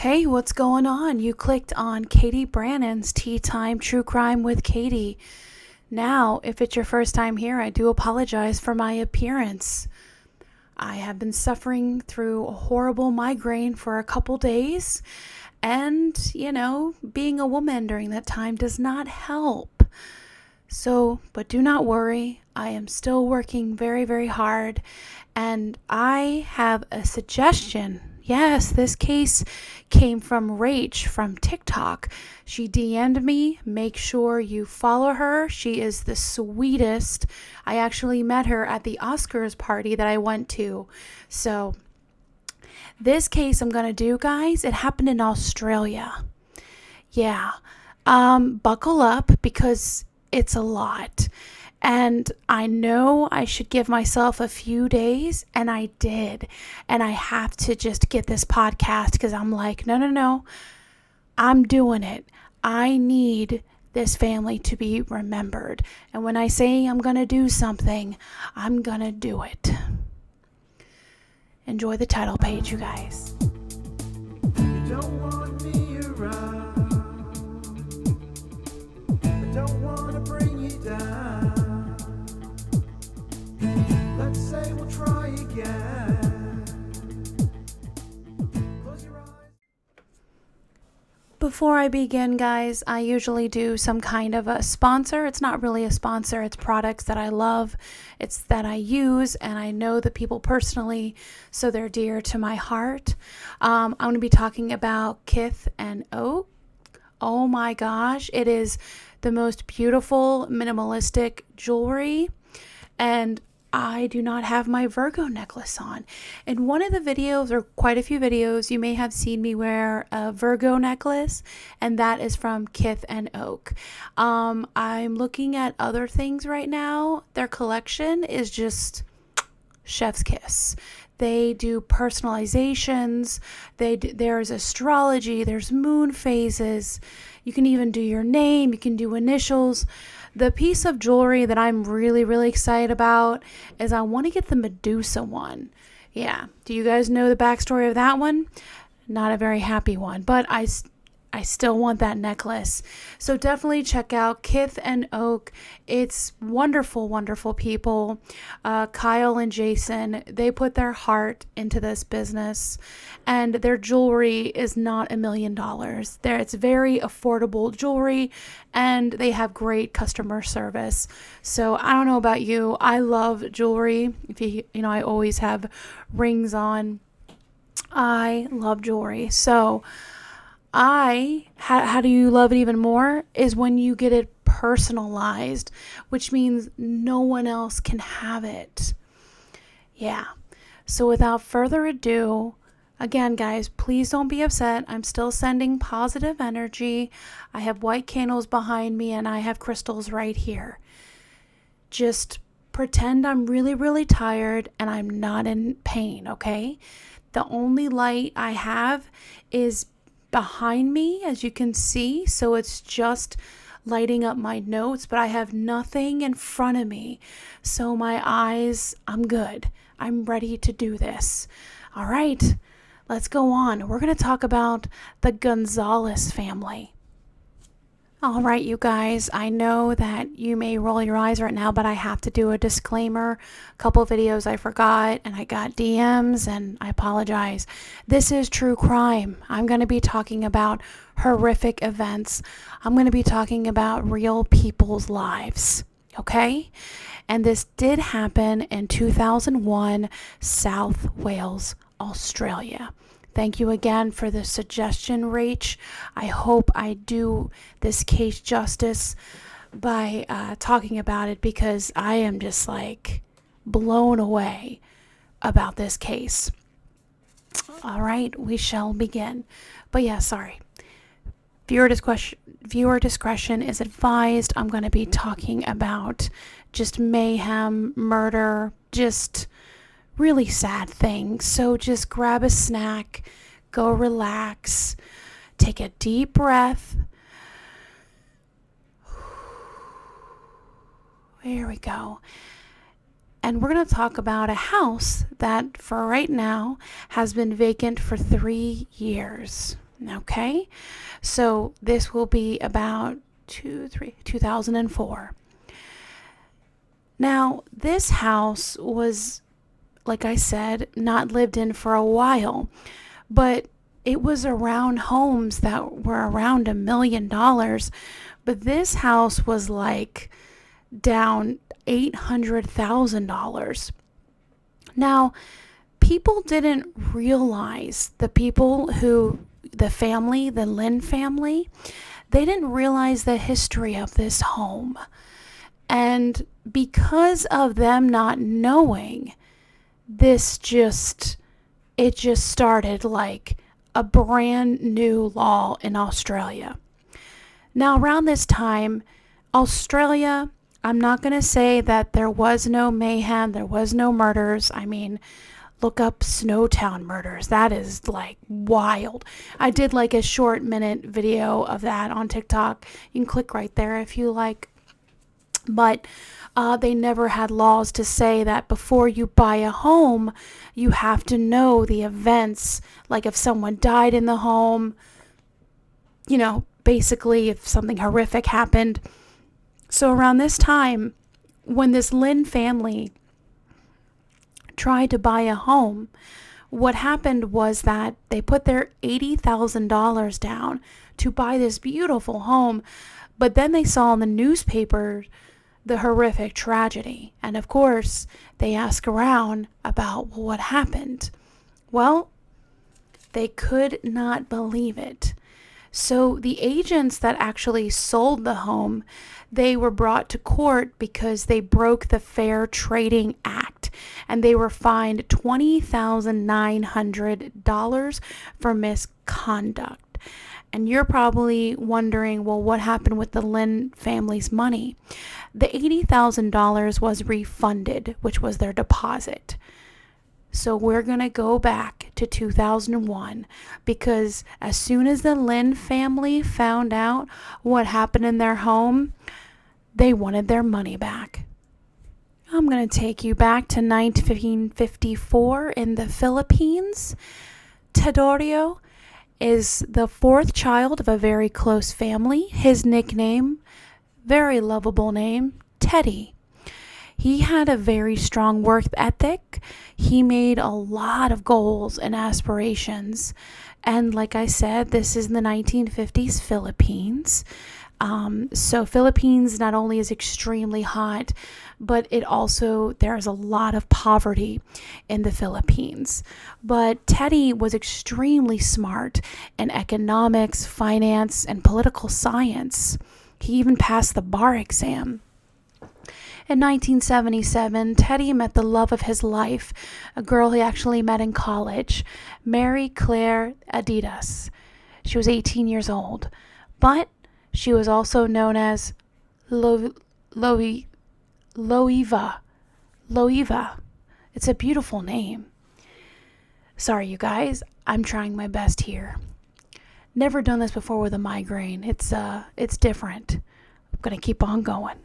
Hey, what's going on? You clicked on Catie Brannon's Tea Time True Crime with Catie. Now, if it's your first time here, I do apologize for my appearance. I have been suffering through a horrible migraine for a couple days, and, being a woman during that time does not help. But do not worry, I am still working very, very hard, and I have a suggestion. Yes, this case came from Rach from TikTok. She DM'd me. Make sure you follow her. She is the sweetest. I actually met her at the Oscars party that I went to. So this case I'm going to do, guys, it happened in Australia. Yeah. Buckle up because it's a lot. And I know I should give myself a few days, and I did. And I have to just get this podcast because I'm like, no, I'm doing it. I need this family to be remembered. And when I say I'm going to do something, I'm going to do it. Enjoy the title page, you guys. You don't want me around. I don't want to bring you down. Let's say we'll try again. Close your eyes. Before I begin, guys, I usually do some kind of a sponsor. It's not really a sponsor. It's products that I love. It's that I use, and I know the people personally, so they're dear to my heart. I'm going to be talking about Kith and Oak. Oh my gosh, it is the most beautiful minimalistic jewelry, and I do not have my Virgo necklace on. In one of the videos, or quite a few videos, you may have seen me wear a Virgo necklace, and that is from Kith and Oak. I'm looking at other things right now. Their collection is just chef's kiss. They do personalizations. There's astrology. There's moon phases. You can even do your name. You can do initials. The piece of jewelry that I'm really, really excited about is I want to get the Medusa one. Yeah. Do you guys know the backstory of that one? Not a very happy one, but I still want that necklace. So definitely check out Kith and Oak. It's wonderful, wonderful people. Kyle and Jason, they put their heart into this business, and their jewelry is not $1 million. It's very affordable jewelry, and they have great customer service. So I don't know about you. I love jewelry. I always have rings on. I love jewelry. So how do you love it even more is when you get it personalized, which means no one else can have it. Yeah. So without further ado, again, guys, please don't be upset. I'm still sending positive energy. I have white candles behind me, and I have crystals right here. Just pretend I'm really, really tired and I'm not in pain, okay? The only light I have is behind me, as you can see, so it's just lighting up my notes, but I have nothing in front of me. So my eyes, I'm good. I'm ready to do this. All right, let's go on. We're going to talk about the Gonzalez family. All right, you guys, I know that you may roll your eyes right now, but I have to do a disclaimer. A couple videos I forgot, and I got DMs, and I apologize. This is true crime. I'm going to be talking about horrific events. I'm going to be talking about real people's lives, okay? And this did happen in 2001, South Wales, Australia. Thank you again for the suggestion, Rach. I hope I do this case justice by talking about it, because I am just blown away about this case. All right, we shall begin. But yeah, sorry. Viewer discretion is advised. I'm going to be talking about just mayhem, murder, just really sad things. So just grab a snack, go relax, take a deep breath. There we go. And we're going to talk about a house that for right now has been vacant for 3 years. Okay, so this will be about 2004. Now, this house was, like I said, not lived in for a while, but it was around homes that were around $1 million. But this house was like down $800,000. Now, people didn't realize, the family, the Lynn family, they didn't realize the history of this home. And because of them not knowing, it just started like a brand new law in Australia. Now, around this time, Australia, I'm not going to say that there was no mayhem, there was no murders. I mean, look up Snowtown murders. That is like wild. I did like a short minute video of that on TikTok. You can click right there if you like. But they never had laws to say that before you buy a home, you have to know the events. Like if someone died in the home, basically if something horrific happened. So around this time, when this Lynn family tried to buy a home, what happened was that they put their $80,000 down to buy this beautiful home, but then they saw in the newspaper the horrific tragedy. And of course, they asked around about what happened. Well, they could not believe it. So the agents that actually sold the home, they were brought to court because they broke the Fair Trading Act, and they were fined $20,900 for misconduct. And you're probably wondering, well, what happened with the Lynn family's money? The $80,000 was refunded, which was their deposit. So we're going to go back to 2001, because as soon as the Lynn family found out what happened in their home, they wanted their money back. I'm going to take you back to 1954 in the Philippines. Teodorio is the fourth child of a very close family. His nickname, very lovable name, Teddy. He had a very strong work ethic. He made a lot of goals and aspirations. And like I said, this is in the 1950s Philippines. So Philippines not only is extremely hot, but there's a lot of poverty in the Philippines. But Teddy was extremely smart in economics, finance, and political science. He even passed the bar exam. In 1977, Teddy met the love of his life, a girl he actually met in college, Mary Claire Adidas. She was 18 years old, but she was also known as Loiva. It's a beautiful name. Sorry, you guys, I'm trying my best here. Never done this before with a migraine. It's different. I'm gonna keep on going.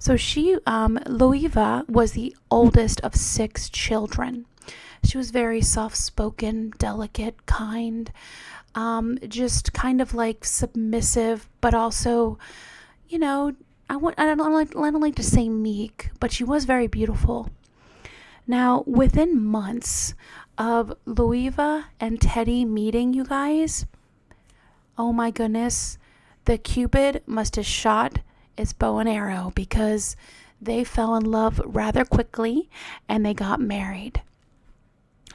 So Loiva was the oldest of 6 children. She was very soft-spoken, delicate, kind, just kind of like submissive, but also, I don't like to say meek, but she was very beautiful. Now, within months of Loiva and Teddy meeting, you guys, oh my goodness, the Cupid must have shot its bow and arrow, because they fell in love rather quickly and they got married.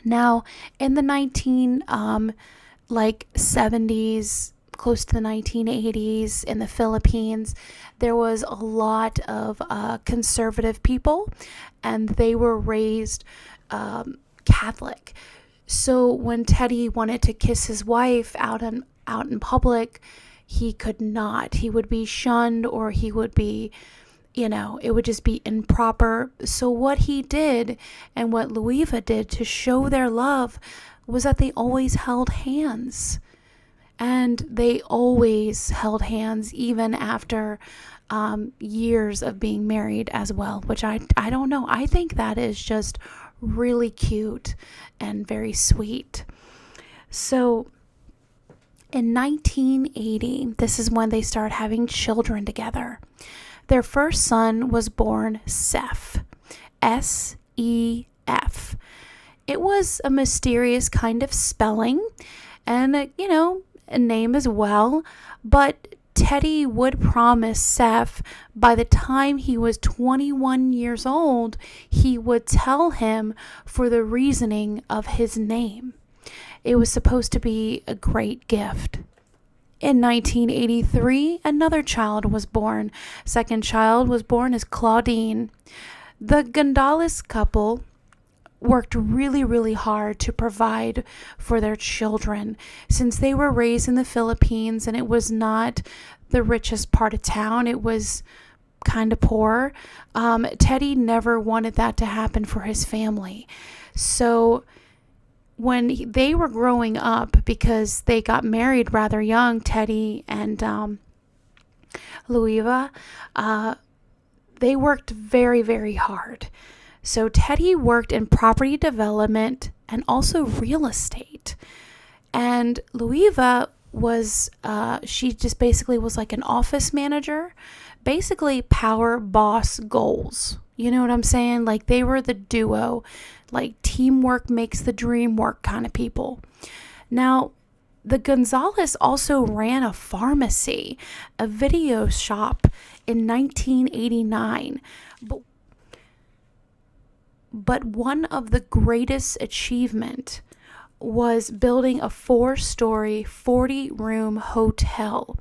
Now, in the 70s, close to the 1980s in the Philippines, there was a lot of conservative people, and they were raised Catholic. So when Teddy wanted to kiss his wife out in public, he could not. He would be shunned, or he would be, it would just be improper. So what he did, and what Loiva did to show their love, was that they always held hands. And they always held hands, even after years of being married as well, which I don't know. I think that is just really cute and very sweet. So In 1980, this is when they start having children together. Their first son was born Seth, S-E-F. It was a mysterious kind of spelling and, a name as well, but Teddy would promise Seth by the time he was 21 years old, he would tell him for the reasoning of his name. It was supposed to be a great gift. In 1983, another child was born. Second child was born as Claudine. The Gonzalez couple worked really, really hard to provide for their children since they were raised in the Philippines and it was not the richest part of town. It was kind of poor. Teddy never wanted that to happen for his family. So when they were growing up, because they got married rather young, Teddy and Louisa, they worked very, very hard. So Teddy worked in property development and also real estate. And Louisa was, she just basically was like an office manager, basically power boss goals. You know what I'm saying? Like they were the duo, like teamwork makes the dream work kind of people. Now, the Gonzalez also ran a pharmacy, a video shop in 1989. But one of the greatest achievement was building a 4-story, 40-room hotel,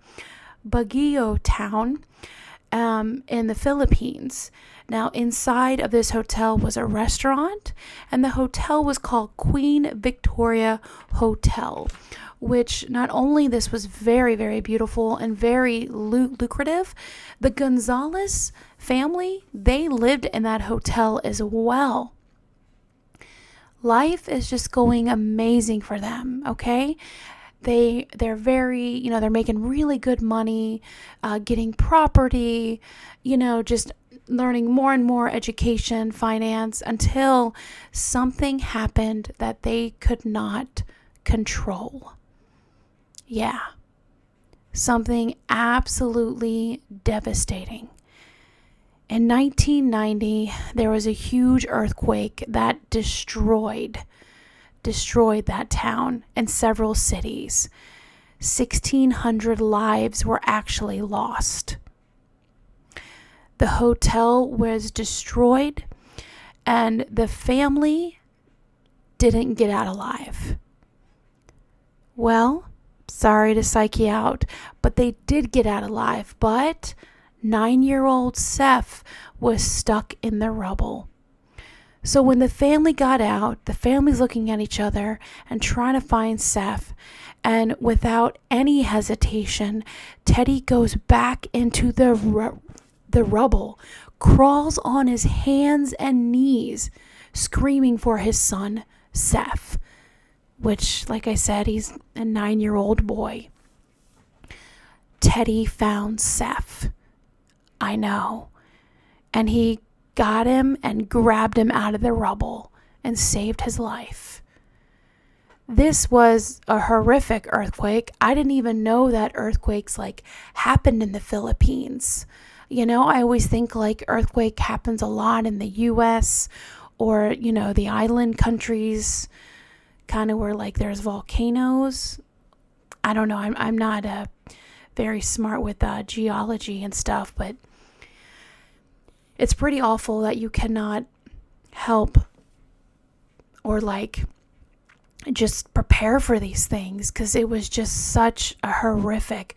Baguio Town, in the Philippines. Now, inside of this hotel was a restaurant, and the hotel was called Queen Victoria Hotel, which not only this was very, very beautiful and very lucrative, the Gonzalez family, they lived in that hotel as well. Life is just going amazing for them, okay? They're very, they're making really good money, getting property, just learning more and more education, finance, until something happened that they could not control. Yeah, something absolutely devastating. In 1990, there was a huge earthquake that destroyed that town and several cities. 1,600 lives were actually lost. The hotel was destroyed and the family didn't get out alive. Well, sorry to psych you out, but they did get out alive. But 9-year-old Seth was stuck in the rubble. So when the family got out, the family's looking at each other and trying to find Seth. And without any hesitation, Teddy goes back into the rubble, crawls on his hands and knees, screaming for his son, Seth, which, like I said, he's a 9-year-old boy. Teddy found Seth. I know. And he got him and grabbed him out of the rubble and saved his life. This was a horrific earthquake. I didn't even know that earthquakes happened in the Philippines. I always think earthquake happens a lot in the US or, the island countries, kind of where there's volcanoes. I don't know. I'm not very smart with geology and stuff, but it's pretty awful that you cannot help or just prepare for these things, because it was just such a horrific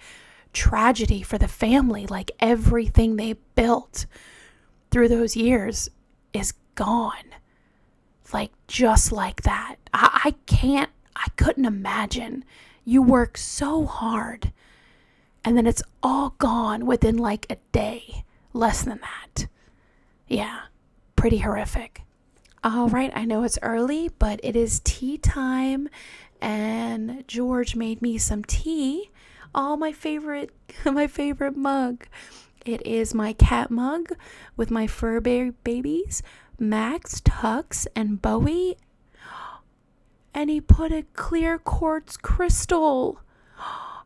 tragedy for the family. Everything they built through those years is gone. Just like that. I couldn't imagine. You work so hard and then it's all gone within a day, less than that. Yeah, pretty horrific. All right, I know it's early, but it is tea time, and George made me some tea. Oh, my favorite mug. It is my cat mug with my fur babies, Max, Tux, and Bowie. And he put a clear quartz crystal.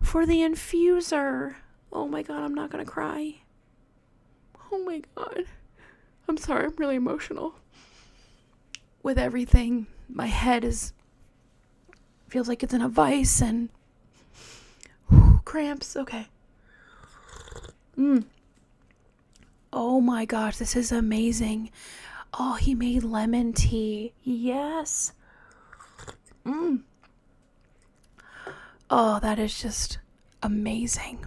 for the infuser. Oh my God, I'm not going to cry. Oh my God. I'm sorry, I'm really emotional. With everything, my head feels like it's in a vice and cramps. Okay. Oh my gosh, this is amazing. Oh, he made lemon tea. Yes. Oh, that is just amazing.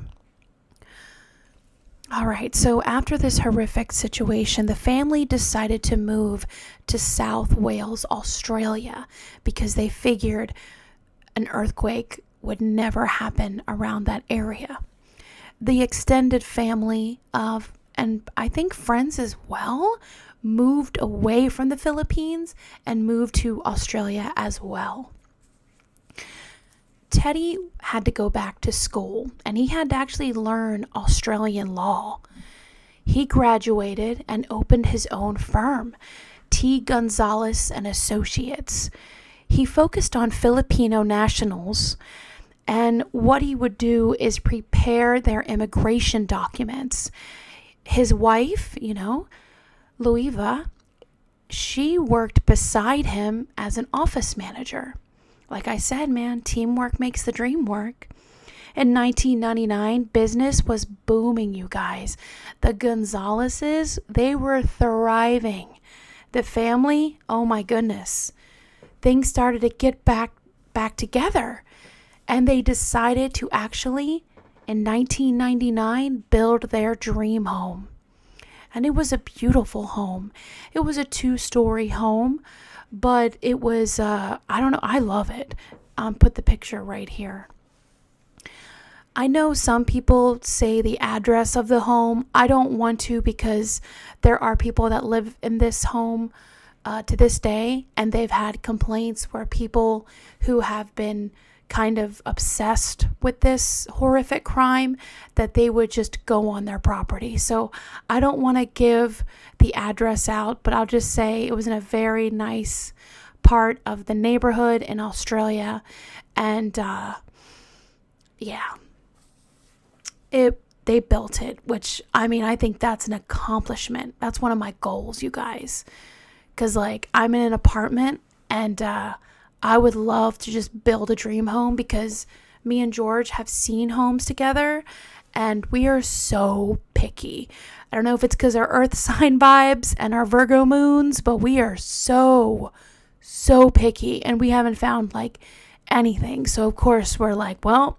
All right, so after this horrific situation, the family decided to move to South Wales, Australia, because they figured an earthquake would never happen around that area. The extended family and I think friends as well, moved away from the Philippines and moved to Australia as well. Teddy had to go back to school, and he had to actually learn Australian law. He graduated and opened his own firm, T. Gonzalez and Associates. He focused on Filipino nationals, and what he would do is prepare their immigration documents. His wife, Lueva, she worked beside him as an office manager. Like I said, man, teamwork makes the dream work. In 1999, business was booming, you guys. The Gonzalezes, they were thriving. The family, oh my goodness. Things started to get back together. And they decided to actually, in 1999, build their dream home. And it was a beautiful home. It was a 2-story home. But it was, I don't know, I love it. Put the picture right here. I know some people say the address of the home. I don't want to, because there are people that live in this home to this day, and they've had complaints where people who have been kind of obsessed with this horrific crime, that they would just go on their property. So I don't want to give the address out, but I'll just say it was in a very nice part of the neighborhood in Australia. And they built it, which, I think that's an accomplishment. That's one of my goals, you guys. Because I'm in an apartment, and I would love to just build a dream home, because me and George have seen homes together, and we are so picky. I don't know if it's because our earth sign vibes and our Virgo moons, but we are so picky, and we haven't found anything. So of course we're well,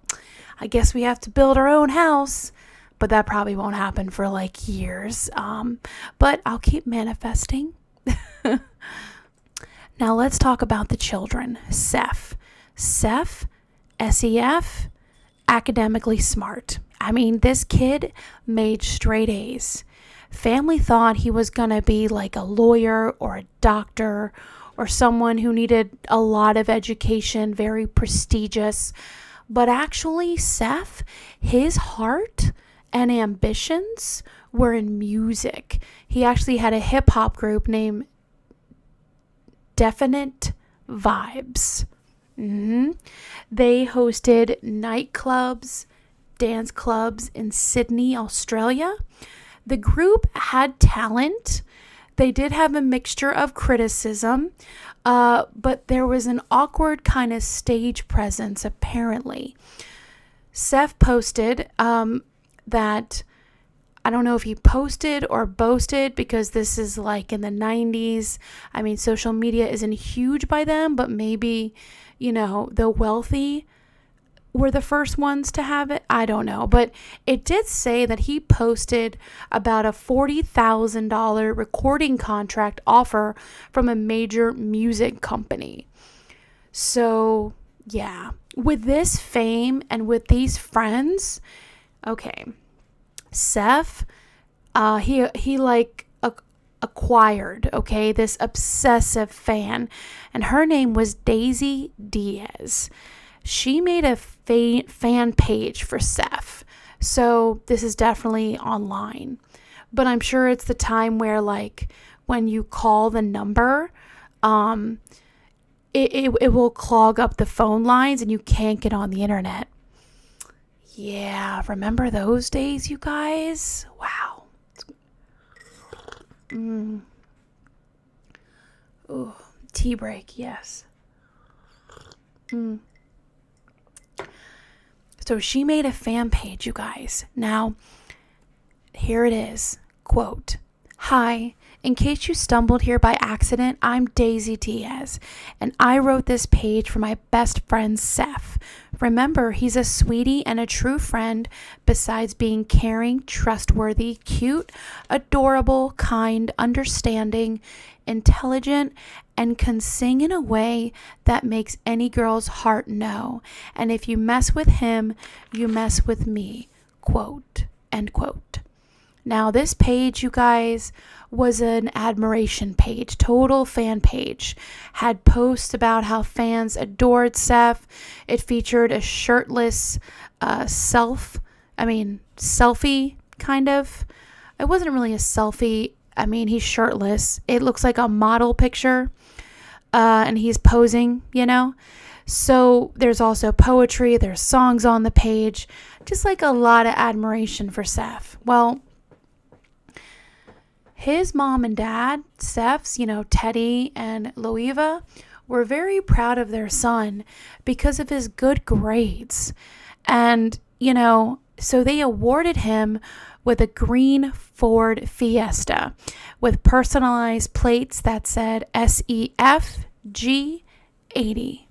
I guess we have to build our own house, but that probably won't happen for years. But I'll keep manifesting. Now let's talk about the children. Seth, SEF, academically smart. This kid made straight A's. Family thought he was going to be a lawyer or a doctor or someone who needed a lot of education, very prestigious. But actually, Seth, his heart and ambitions were in music. He actually had a hip hop group named Definite Vibes. They hosted nightclubs, dance clubs in Sydney, Australia. The group had talent. They did have a mixture of criticism, but there was an awkward kind of stage presence, apparently. Seth posted that, I don't know if he posted or boasted, because this is in the 90s. Social media isn't huge by then, but maybe, the wealthy were the first ones to have it. I don't know. But it did say that he posted about a $40,000 recording contract offer from a major music company. So, yeah. With this fame and with these friends, okay, Seth, he acquired, okay, this obsessive fan, and her name was Daisy Diaz. She made a fan page for Seth, so this is definitely online. But I'm sure it's the time where when you call the number, it will clog up the phone lines and you can't get on the internet. Yeah, remember those days, you guys? Wow. Ooh, tea break, yes. So she made a fan page, you guys. Now, here it is. Quote, "Hi, in case you stumbled here by accident, I'm Daisy Diaz, and I wrote this page for my best friend, Seth. Remember, he's a sweetie and a true friend, besides being caring, trustworthy, cute, adorable, kind, understanding, intelligent, and can sing in a way that makes any girl's heart know. And if you mess with him, you mess with me." Quote, end quote. Now, this page, you guys, was an admiration page, total fan page. Had posts about how fans adored Seth. It featured a shirtless selfie, kind of. It wasn't really a selfie. I mean, he's shirtless. It looks like a model picture, and he's posing, So there's also poetry. There's songs on the page. Just like a lot of admiration for Seth. Well, his mom and dad, Seth's, Teddy and Loeva, were very proud of their son because of his good grades. And, so they awarded him with a green Ford Fiesta with personalized plates that said SEFG 80.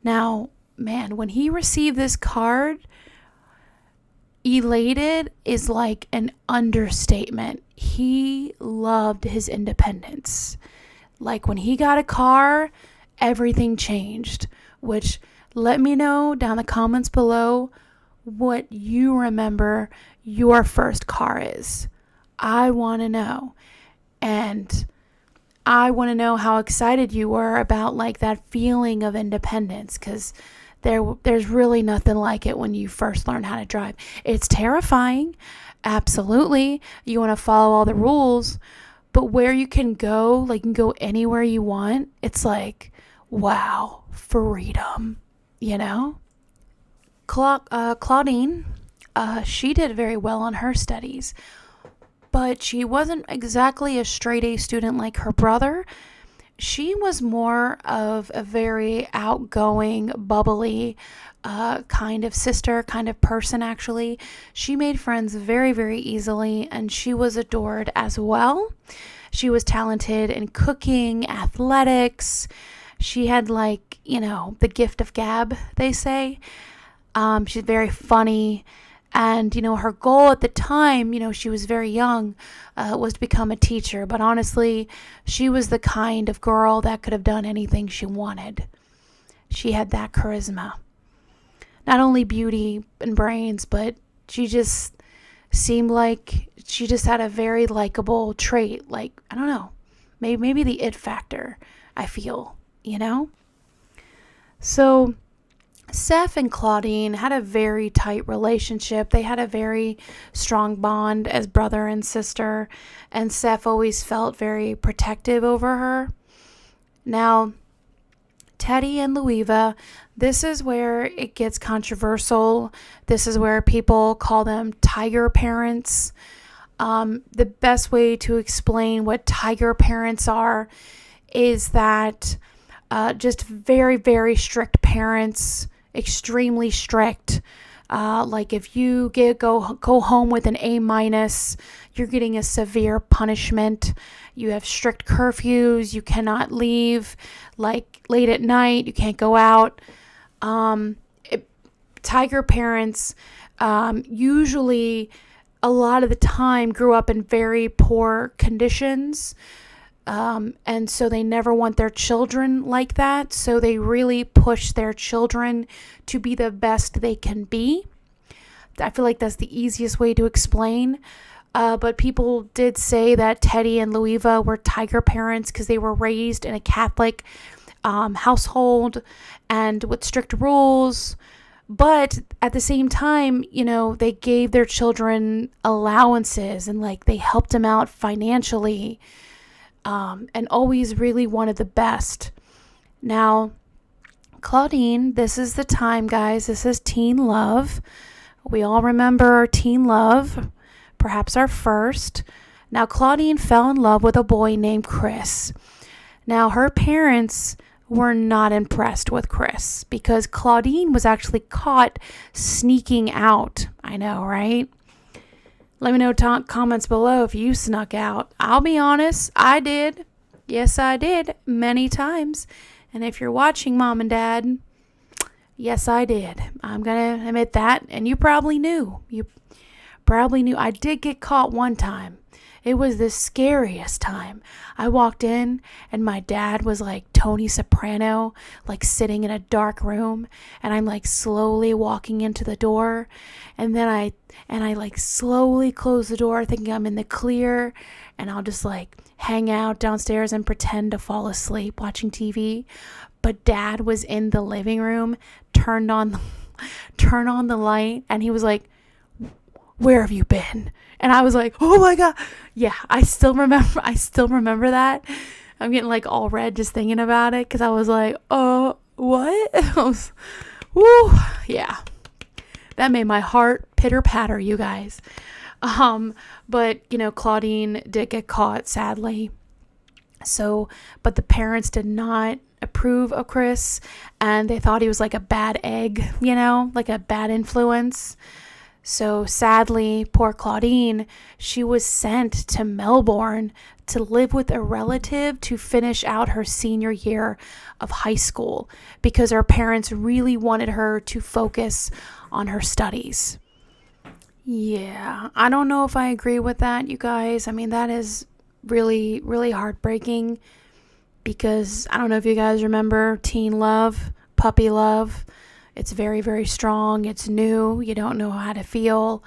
Now, man, when he received this card, elated is like an understatement. He loved his independence. Like when he got a car, everything changed. Which, let me know down the comments below what you remember your first car is. I want to know. And I want to know how excited you were about like that feeling of independence, because there's really nothing like it when you first learn how to drive. It's terrifying. Absolutely. You want to follow all the rules, but where you can go, like you can go anywhere you want. It's like, wow, freedom, Claudine, she did very well on her studies, but she wasn't exactly a straight A student like her brother. She was more of a very outgoing, bubbly kind of sister, kind of person, actually. She made friends very, very easily, and she was adored as well. She was talented in cooking, athletics. She had the gift of gab, they say. She's very funny. And, her goal at the time, she was very young, was to become a teacher. But honestly, she was the kind of girl that could have done anything she wanted. She had that charisma. Not only beauty and brains, but she just seemed like she just had a very likable trait. Like, I don't know, maybe the it factor, I feel, So Seth and Claudine had a very tight relationship. They had a very strong bond as brother and sister, and Seth always felt very protective over her. Now, Teddy and Loeva, this is where it gets controversial. This is where people call them tiger parents. The best way to explain what tiger parents are is that just very, very strict parents, extremely strict. Like if you go home with an A-, you're getting a severe punishment. You have strict curfews. You cannot leave like late at night. You can't go out. Tiger parents usually a lot of the time grew up in very poor conditions. And so they never want their children like that. So they really push their children to be the best they can be. I feel like that's the easiest way to explain. But people did say that Teddy and Loeva were tiger parents because they were raised in a Catholic household and with strict rules. But at the same time, they gave their children allowances and they helped them out financially. And always really wanted the best. Now, Claudine, this is the time, guys. This is teen love. We all remember our teen love, perhaps our first. Now, Claudine fell in love with a boy named Chris. Now, her parents were not impressed with Chris because Claudine was actually caught sneaking out. I know, right? Let me know comments below if you snuck out. I'll be honest, I did. Yes, I did, many times. And if you're watching, Mom and Dad, yes, I did. I'm going to admit that. And you probably knew. I did get caught one time. It was the scariest time. I walked in and my dad was like Tony Soprano, like sitting in a dark room, and I'm like slowly walking into the door, and then I like slowly close the door thinking I'm in the clear, and I'll just like hang out downstairs and pretend to fall asleep watching TV. But Dad was in the living room, turned on the light, and he was like, "Where have you been?" And I was like, "Oh my God." Yeah, I still remember that. I'm getting like all red just thinking about it because I was like, "Oh, what?" Woo, yeah. That made my heart pitter patter, you guys. But Claudine did get caught, sadly. So, but the parents did not approve of Chris, and they thought he was like a bad egg, like a bad influence. So sadly, poor Claudine, she was sent to Melbourne to live with a relative to finish out her senior year of high school because her parents really wanted her to focus on her studies. Yeah, I don't know if I agree with that, you guys. I mean, that is really, really heartbreaking because I don't know if you guys remember teen love, puppy love. It's very, very strong. It's new. You don't know how to feel.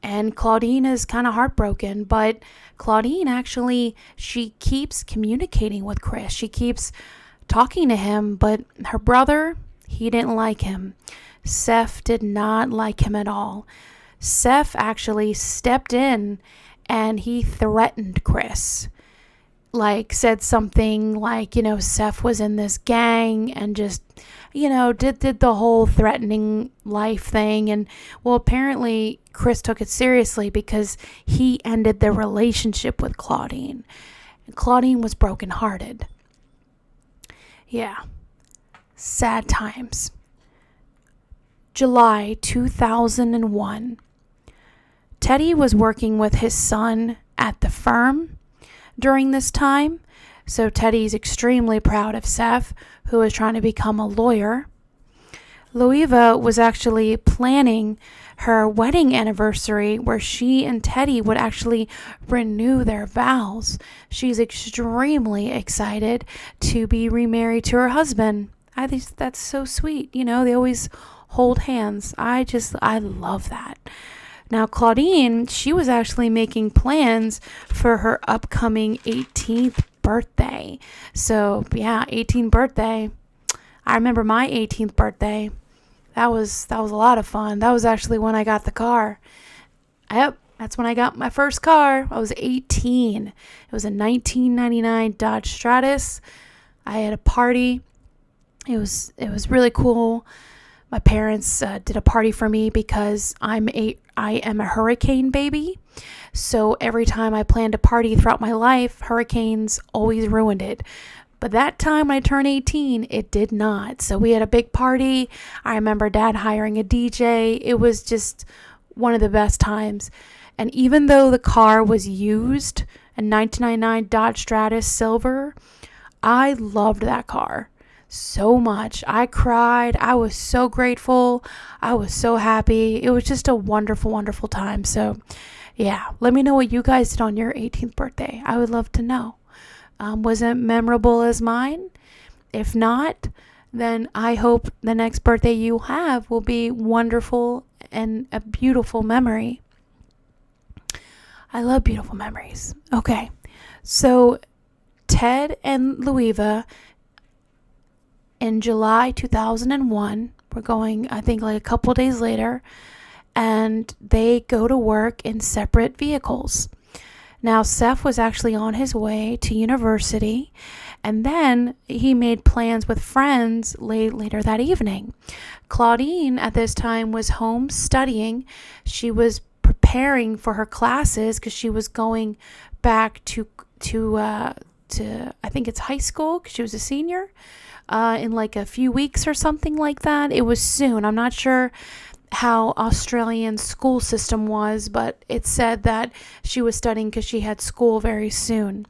And Claudine is kind of heartbroken. But Claudine actually, she keeps communicating with Chris. She keeps talking to him. But her brother, he didn't like him. Seth did not like him at all. Seth actually stepped in and he threatened Chris. Like said something like, Seth was in this gang and just, did the whole threatening life thing. And well, apparently Chris took it seriously because he ended the relationship with Claudine. And Claudine was brokenhearted. Yeah. Sad times. July 2001. Teddy was working with his son at the firm during this time. So Teddy's extremely proud of Seth, who is trying to become a lawyer. Louisa was actually planning her wedding anniversary where she and Teddy would actually renew their vows. She's extremely excited to be remarried to her husband. I think that's so sweet. They always hold hands. I love that. Now, Claudine, she was actually making plans for her upcoming 18th birthday. So, yeah, 18th birthday. I remember my 18th birthday. That was a lot of fun. That was actually when I got the car. Yep, that's when I got my first car. I was 18. It was a 1999 Dodge Stratus. I had a party. It was really cool. My parents did a party for me because I am a hurricane baby. So every time I planned a party throughout my life, hurricanes always ruined it. But that time when I turned 18, it did not. So we had a big party. I remember Dad hiring a DJ. It was just one of the best times. And even though the car was used, a 1999 Dodge Stratus Silver, I loved that car so much. I cried. I was so grateful. I was so happy. It was just a wonderful, wonderful time. So yeah, let me know what you guys did on your 18th birthday. I would love to know. Was it memorable as mine? If not, then I hope the next birthday you have will be wonderful and a beautiful memory. I love beautiful memories. Okay, so Ted and Louisa in July 2001, we're going, I think, like a couple days later, and they go to work in separate vehicles. Now, Seth was actually on his way to university, and then he made plans with friends later that evening. Claudine at this time was home studying. She was preparing for her classes because she was going back to I think it's high school because she was a senior in like a few weeks or something like that. It was soon. I'm not sure how Australian school system was, but it said that she was studying because she had school very soon.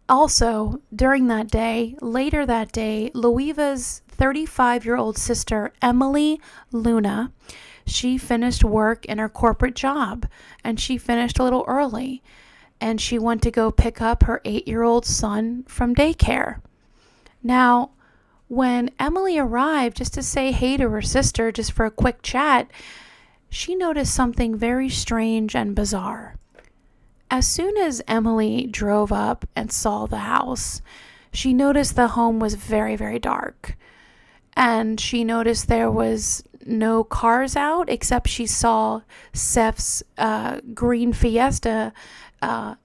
Also, during that day, later that day, Louisa's 35-year-old sister, Emily Luna, she finished work in her corporate job, and she finished a little early, and she went to go pick up her 8-year-old son from daycare. Now, when Emily arrived just to say hey to her sister, just for a quick chat, she noticed something very strange and bizarre. As soon as Emily drove up and saw the house, she noticed the home was very, very dark. And she noticed there was no cars out, except she saw Seth's green Fiesta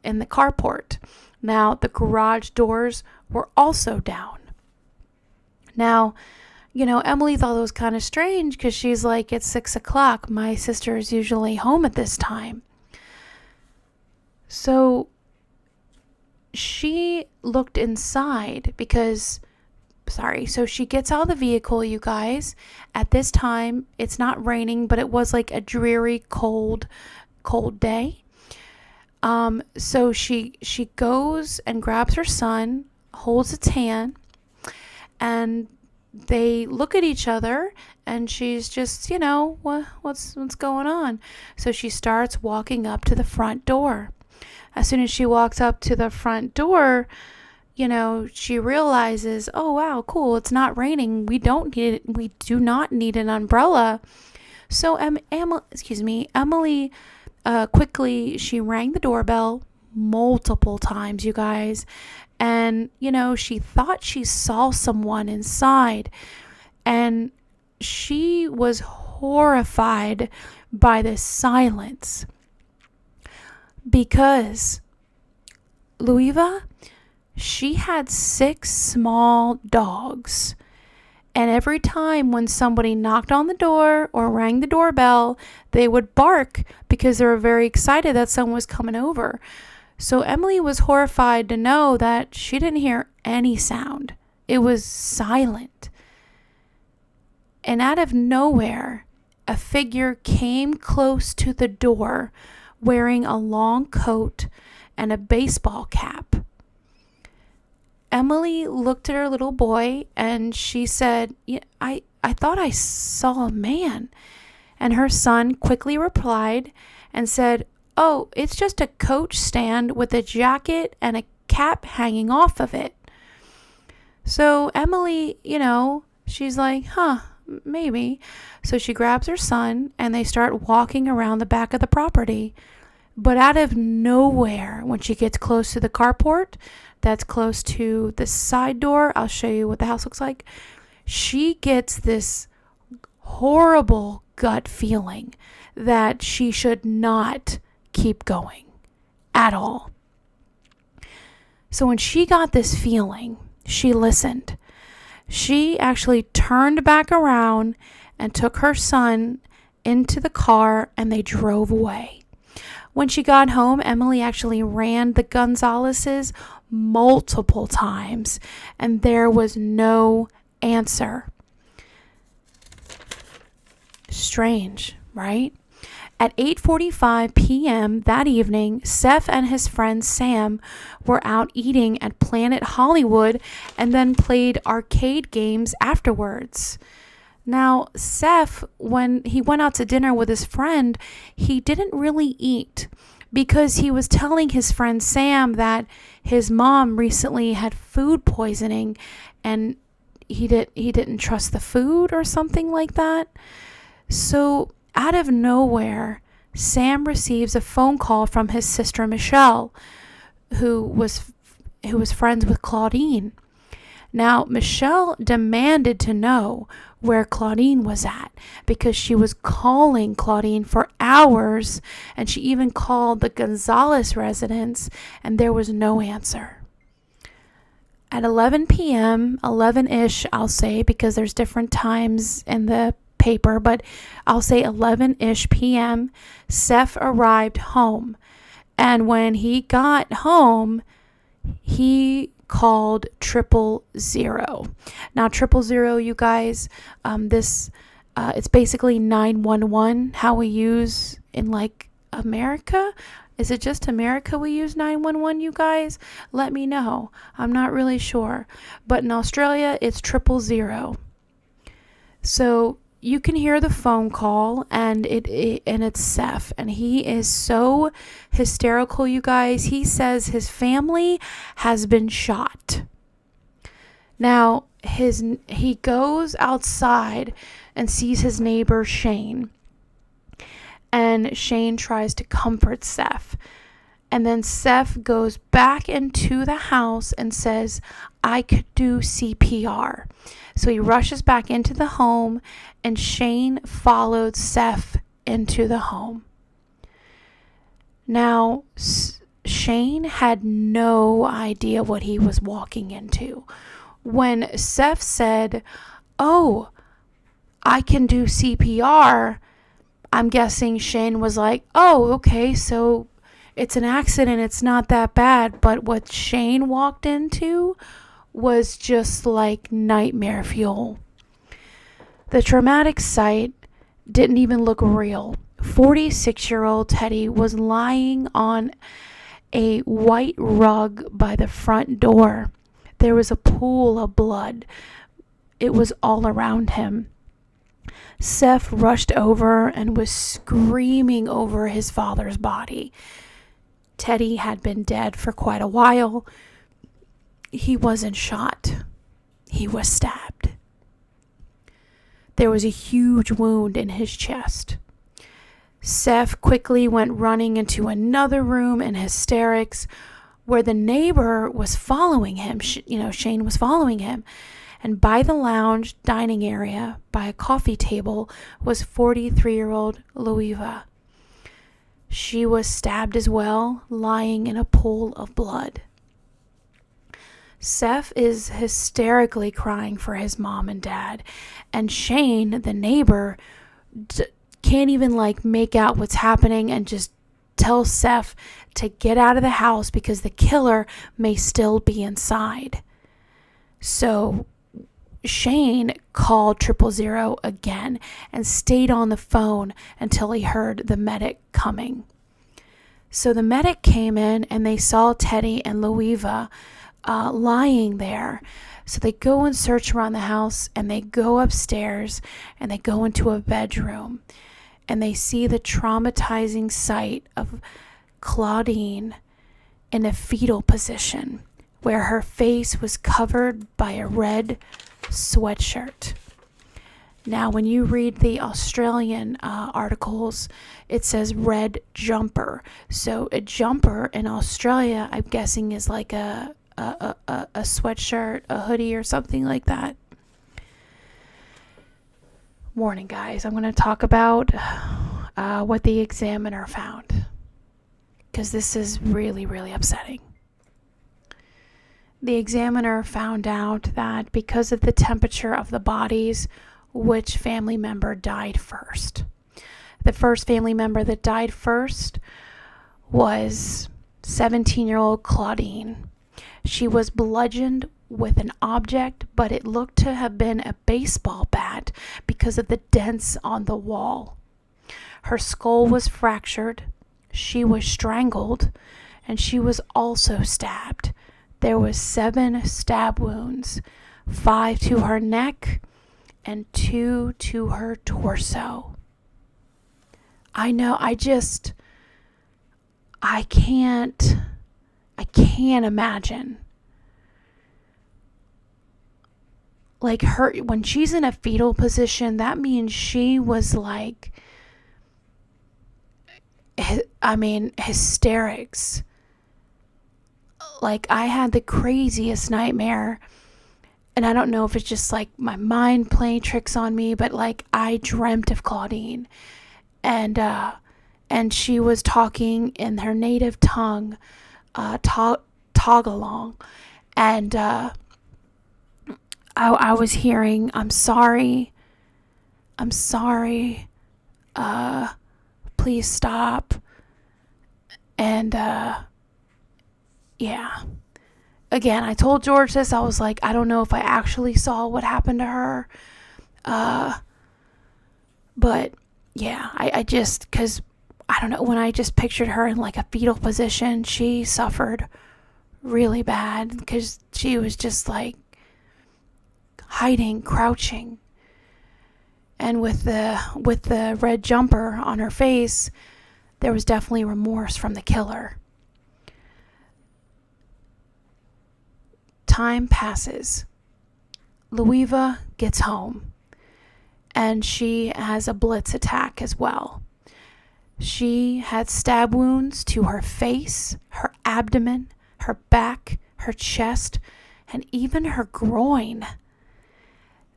in the carport. Now, the garage doors were also down. Now, Emily thought it was kind of strange because she's like, it's 6 o'clock. My sister is usually home at this time. So she looked inside so she gets out of the vehicle, you guys. At this time, it's not raining, but it was like a dreary, cold day. So she goes and grabs her son, holds its hand, and they look at each other, and she's just, what's going on? So she starts walking up to the front door. As soon as she walks up to the front door, she realizes, oh wow, cool, it's not raining. We do not need an umbrella. So Emily quickly, she rang the doorbell multiple times, you guys. And, she thought she saw someone inside, and she was horrified by this silence because Louisa, she had 6 small dogs. And every time when somebody knocked on the door or rang the doorbell, they would bark because they were very excited that someone was coming over. So Emily was horrified to know that she didn't hear any sound. It was silent. And out of nowhere, a figure came close to the door wearing a long coat and a baseball cap. Emily looked at her little boy and she said, I thought I saw a man. And her son quickly replied and said, oh, it's just a coach stand with a jacket and a cap hanging off of it. So Emily, she's like, maybe. So she grabs her son and they start walking around the back of the property. But out of nowhere, when she gets close to the carport, that's close to the side door, I'll show you what the house looks like, she gets this horrible gut feeling that she should not keep going at all. So when she got this feeling, she listened. She actually turned back around and took her son into the car, and they drove away. When she got home, Emily actually ran the Gonzaleses multiple times, and there was no answer. Strange, right? At 8:45 p.m. that evening, Seth and his friend Sam were out eating at Planet Hollywood and then played arcade games afterwards. Now, Seth, when he went out to dinner with his friend, he didn't really eat because he was telling his friend Sam that his mom recently had food poisoning and he didn't trust the food or something like that. So out of nowhere, Sam receives a phone call from his sister Michelle, who was friends with Claudine. Now, Michelle demanded to know where Claudine was at because she was calling Claudine for hours, and she even called the Gonzalez residence, and there was no answer. At 11 p.m., 11-ish, I'll say, because there's different times in the paper, but I'll say 11-ish p.m., Seth arrived home. And when he got home, he called 000. Now, 000, you guys, it's basically 911, how we use in like America. Is it just America we use 911, you guys? Let me know. I'm not really sure. But in Australia, it's 000. So you can hear the phone call, and it's Seth, and he is so hysterical, you guys. He says his family has been shot. Now, he goes outside and sees his neighbor Shane, and Shane tries to comfort Seth. And then Seth goes back into the house and says, I could do CPR. So he rushes back into the home, and Shane followed Seth into the home. Now, Shane had no idea what he was walking into. When Seth said, oh, I can do CPR, I'm guessing Shane was like, oh, okay, so it's an accident, it's not that bad. But what Shane walked into was just like nightmare fuel. The traumatic sight didn't even look real. 46-year-old Teddy was lying on a white rug by the front door. There was a pool of blood. It was all around him. Seth rushed over and was screaming over his father's body. Teddy had been dead for quite a while. He wasn't shot. He was stabbed. There was a huge wound in his chest. Seth quickly went running into another room in hysterics where the neighbor was following him. Shane was following him. And by the lounge dining area, by a coffee table, was 43-year-old Louisa. She was stabbed as well, lying in a pool of blood. Seth is hysterically crying for his mom and dad, and Shane, the neighbor, can't even make out what's happening and just tells Seth to get out of the house because the killer may still be inside. So Shane called 000 again and stayed on the phone until he heard the medic coming. So the medic came in and they saw Teddy and Louisa lying there. So they go and search around the house, and they go upstairs and they go into a bedroom, and they see the traumatizing sight of Claudine in a fetal position where her face was covered by a red sweatshirt. Now, when you read the Australian articles, it says red jumper. So a jumper in Australia, I'm guessing, is like a sweatshirt, a hoodie, or something like that. Warning, guys, I'm going to talk about what the examiner found, because this is really, really upsetting. The examiner found out that because of the temperature of the bodies, which family member died first. The first family member that died first was 17-year-old Claudine. She was bludgeoned with an object, but it looked to have been a baseball bat because of the dents on the wall. Her skull was fractured, she was strangled, and she was also stabbed. There was 7 stab wounds, 5 to her neck and 2 to her torso. I know, I can't imagine. Her, when she's in a fetal position, that means she was hysterics. I had the craziest nightmare, and I don't know if it's just like my mind playing tricks on me, but like I dreamt of Claudine, and she was talking in her native tongue, Tagalong, and I was hearing, I'm sorry, please stop, and yeah. Again, I told George this. I was like, I don't know if I actually saw what happened to her. But yeah, I just, because I don't know, when I just pictured her in like a fetal position, she suffered really bad because she was just like hiding, crouching. And with the red jumper on her face, there was definitely remorse from the killer. Time passes. Louisa gets home, and she has a blitz attack as well. She had stab wounds to her face, her abdomen, her back, her chest, and even her groin.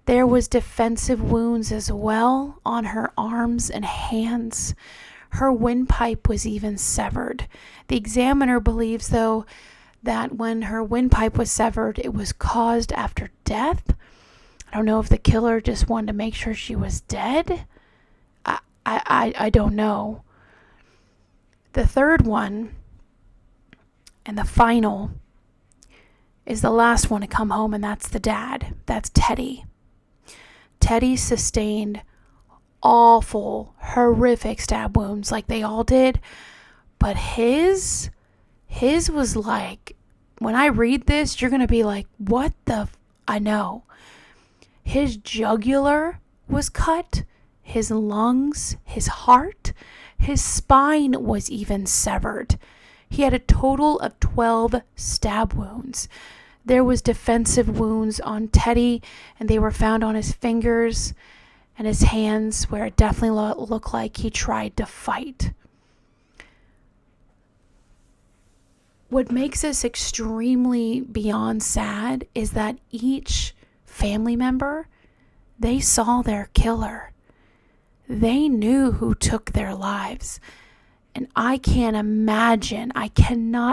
There was defensive wounds as well on her arms and hands. Her windpipe was even severed. The examiner believes, though, that when her windpipe was severed, it was caused after death. I don't know if the killer just wanted to make sure she was dead. I don't know. The third one, and the final, is the last one to come home, and that's the dad. That's Teddy. Teddy sustained awful, horrific stab wounds like they all did, but his was like, when I read this, you're going to be like, what the I know. His jugular was cut, his lungs, his heart, his spine was even severed. He had a total of 12 stab wounds. There was defensive wounds on Teddy, and they were found on his fingers and his hands, where it definitely looked like he tried to fight. What makes this extremely beyond sad is that each family member, they saw their killer. They knew who took their lives. And I cannot,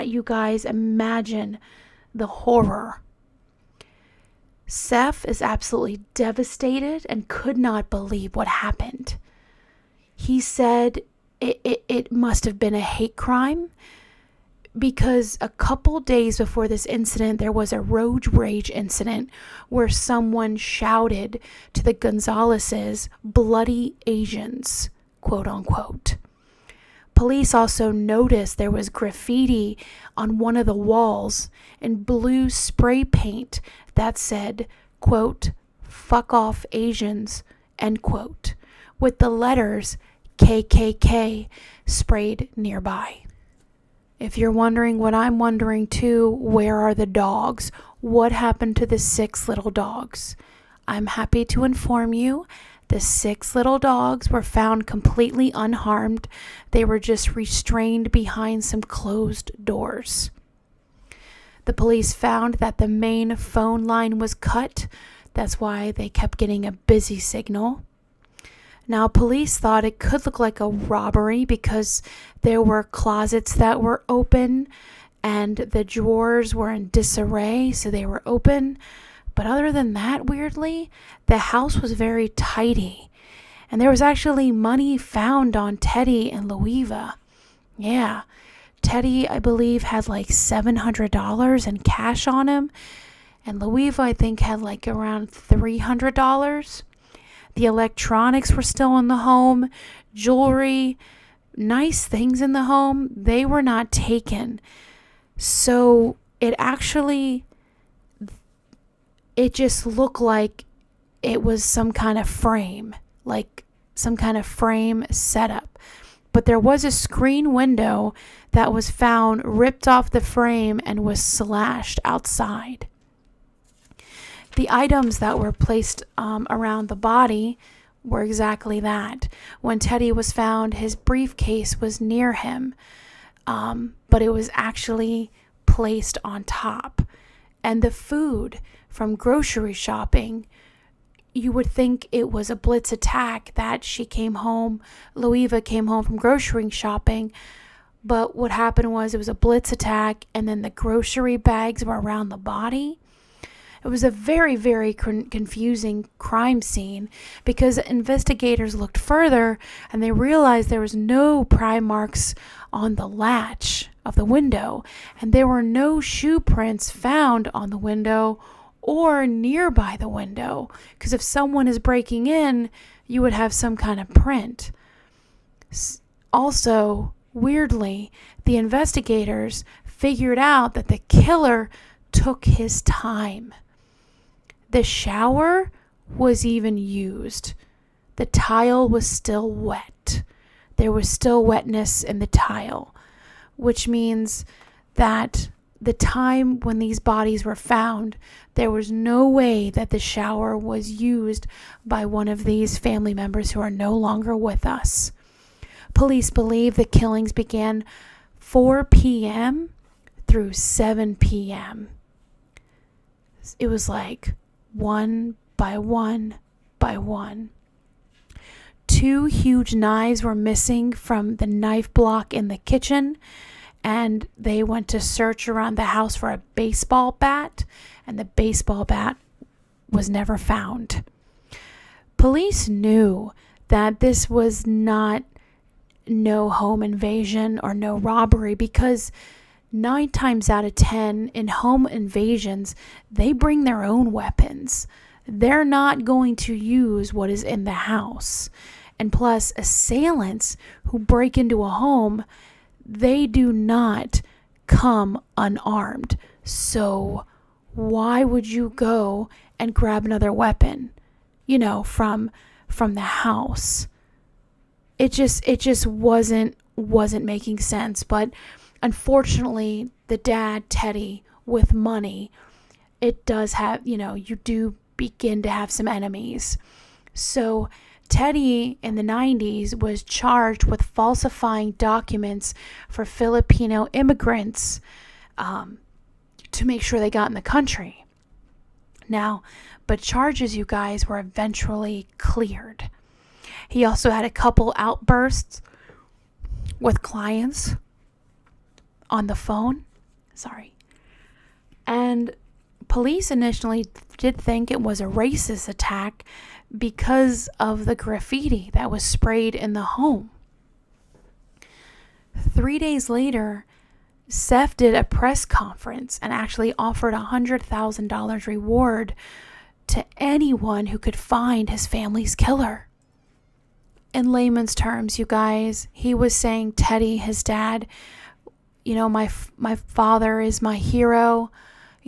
you guys, imagine the horror. Seth is absolutely devastated and could not believe what happened. He said it must have been a hate crime, because a couple days before this incident, there was a road rage incident where someone shouted to the Gonzaleses, "bloody Asians," quote unquote. Police also noticed there was graffiti on one of the walls in blue spray paint that said, quote, "fuck off Asians," end quote, with the letters KKK sprayed nearby. If you're wondering what I'm wondering too, where are the dogs? What happened to the 6 little dogs? I'm happy to inform you the 6 little dogs were found completely unharmed. They were just restrained behind some closed doors. The police found that the main phone line was cut. That's why they kept getting a busy signal. Now, police thought it could look like a robbery because there were closets that were open and the drawers were in disarray, so they were open. But other than that, weirdly, the house was very tidy. And there was actually money found on Teddy and Louisa. Yeah, Teddy, I believe, had like $700 in cash on him. And Louisa, I think, had like around $300. The electronics were still in the home. Jewelry, nice things in the home, they were not taken. So it just looked like it was some kind of frame, like some kind of frame setup. But there was a screen window that was found ripped off the frame and was slashed outside. The items that were placed around the body were exactly that. When Teddy was found, his briefcase was near him, but it was actually placed on top. And the food from grocery shopping, you would think it was a blitz attack that Loeva came home from grocery shopping. But what happened was it was a blitz attack, and then the grocery bags were around the body. It was a very, very confusing crime scene because investigators looked further and they realized there was no pry marks on the latch of the window, and there were no shoe prints found on the window or nearby the window, because if someone is breaking in, you would have some kind of print. Also, weirdly, the investigators figured out that the killer took his time. The shower was even used. The tile was still wet. There was still wetness in the tile, which means that the time when these bodies were found, there was no way that the shower was used by one of these family members who are no longer with us. Police believe the killings began 4 p.m. through 7 p.m. It was like one by one by one. 2 huge knives were missing from the knife block in the kitchen, and they went to search around the house for a baseball bat, and the baseball bat was never found. Police knew that this was not no home invasion or no robbery, because 9 times out of 10 in home invasions, they bring their own weapons. They're not going to use what is in the house. And plus, assailants who break into a home, they do not come unarmed. So why would you go and grab another weapon, from the house? It just wasn't making sense. But unfortunately, the dad, Teddy, with money, it does have, you do begin to have some enemies. So Teddy in the 90s was charged with falsifying documents for Filipino immigrants to make sure they got in the country. Now, but charges, you guys, were eventually cleared. He also had a couple outbursts with clients on the phone. And police initially did think it was a racist attack because of the graffiti that was sprayed in the home. 3 days later, Seth did a press conference and actually offered a $100,000 reward to anyone who could find his family's killer. In layman's terms, you guys, he was saying Teddy, his dad, my father is my hero.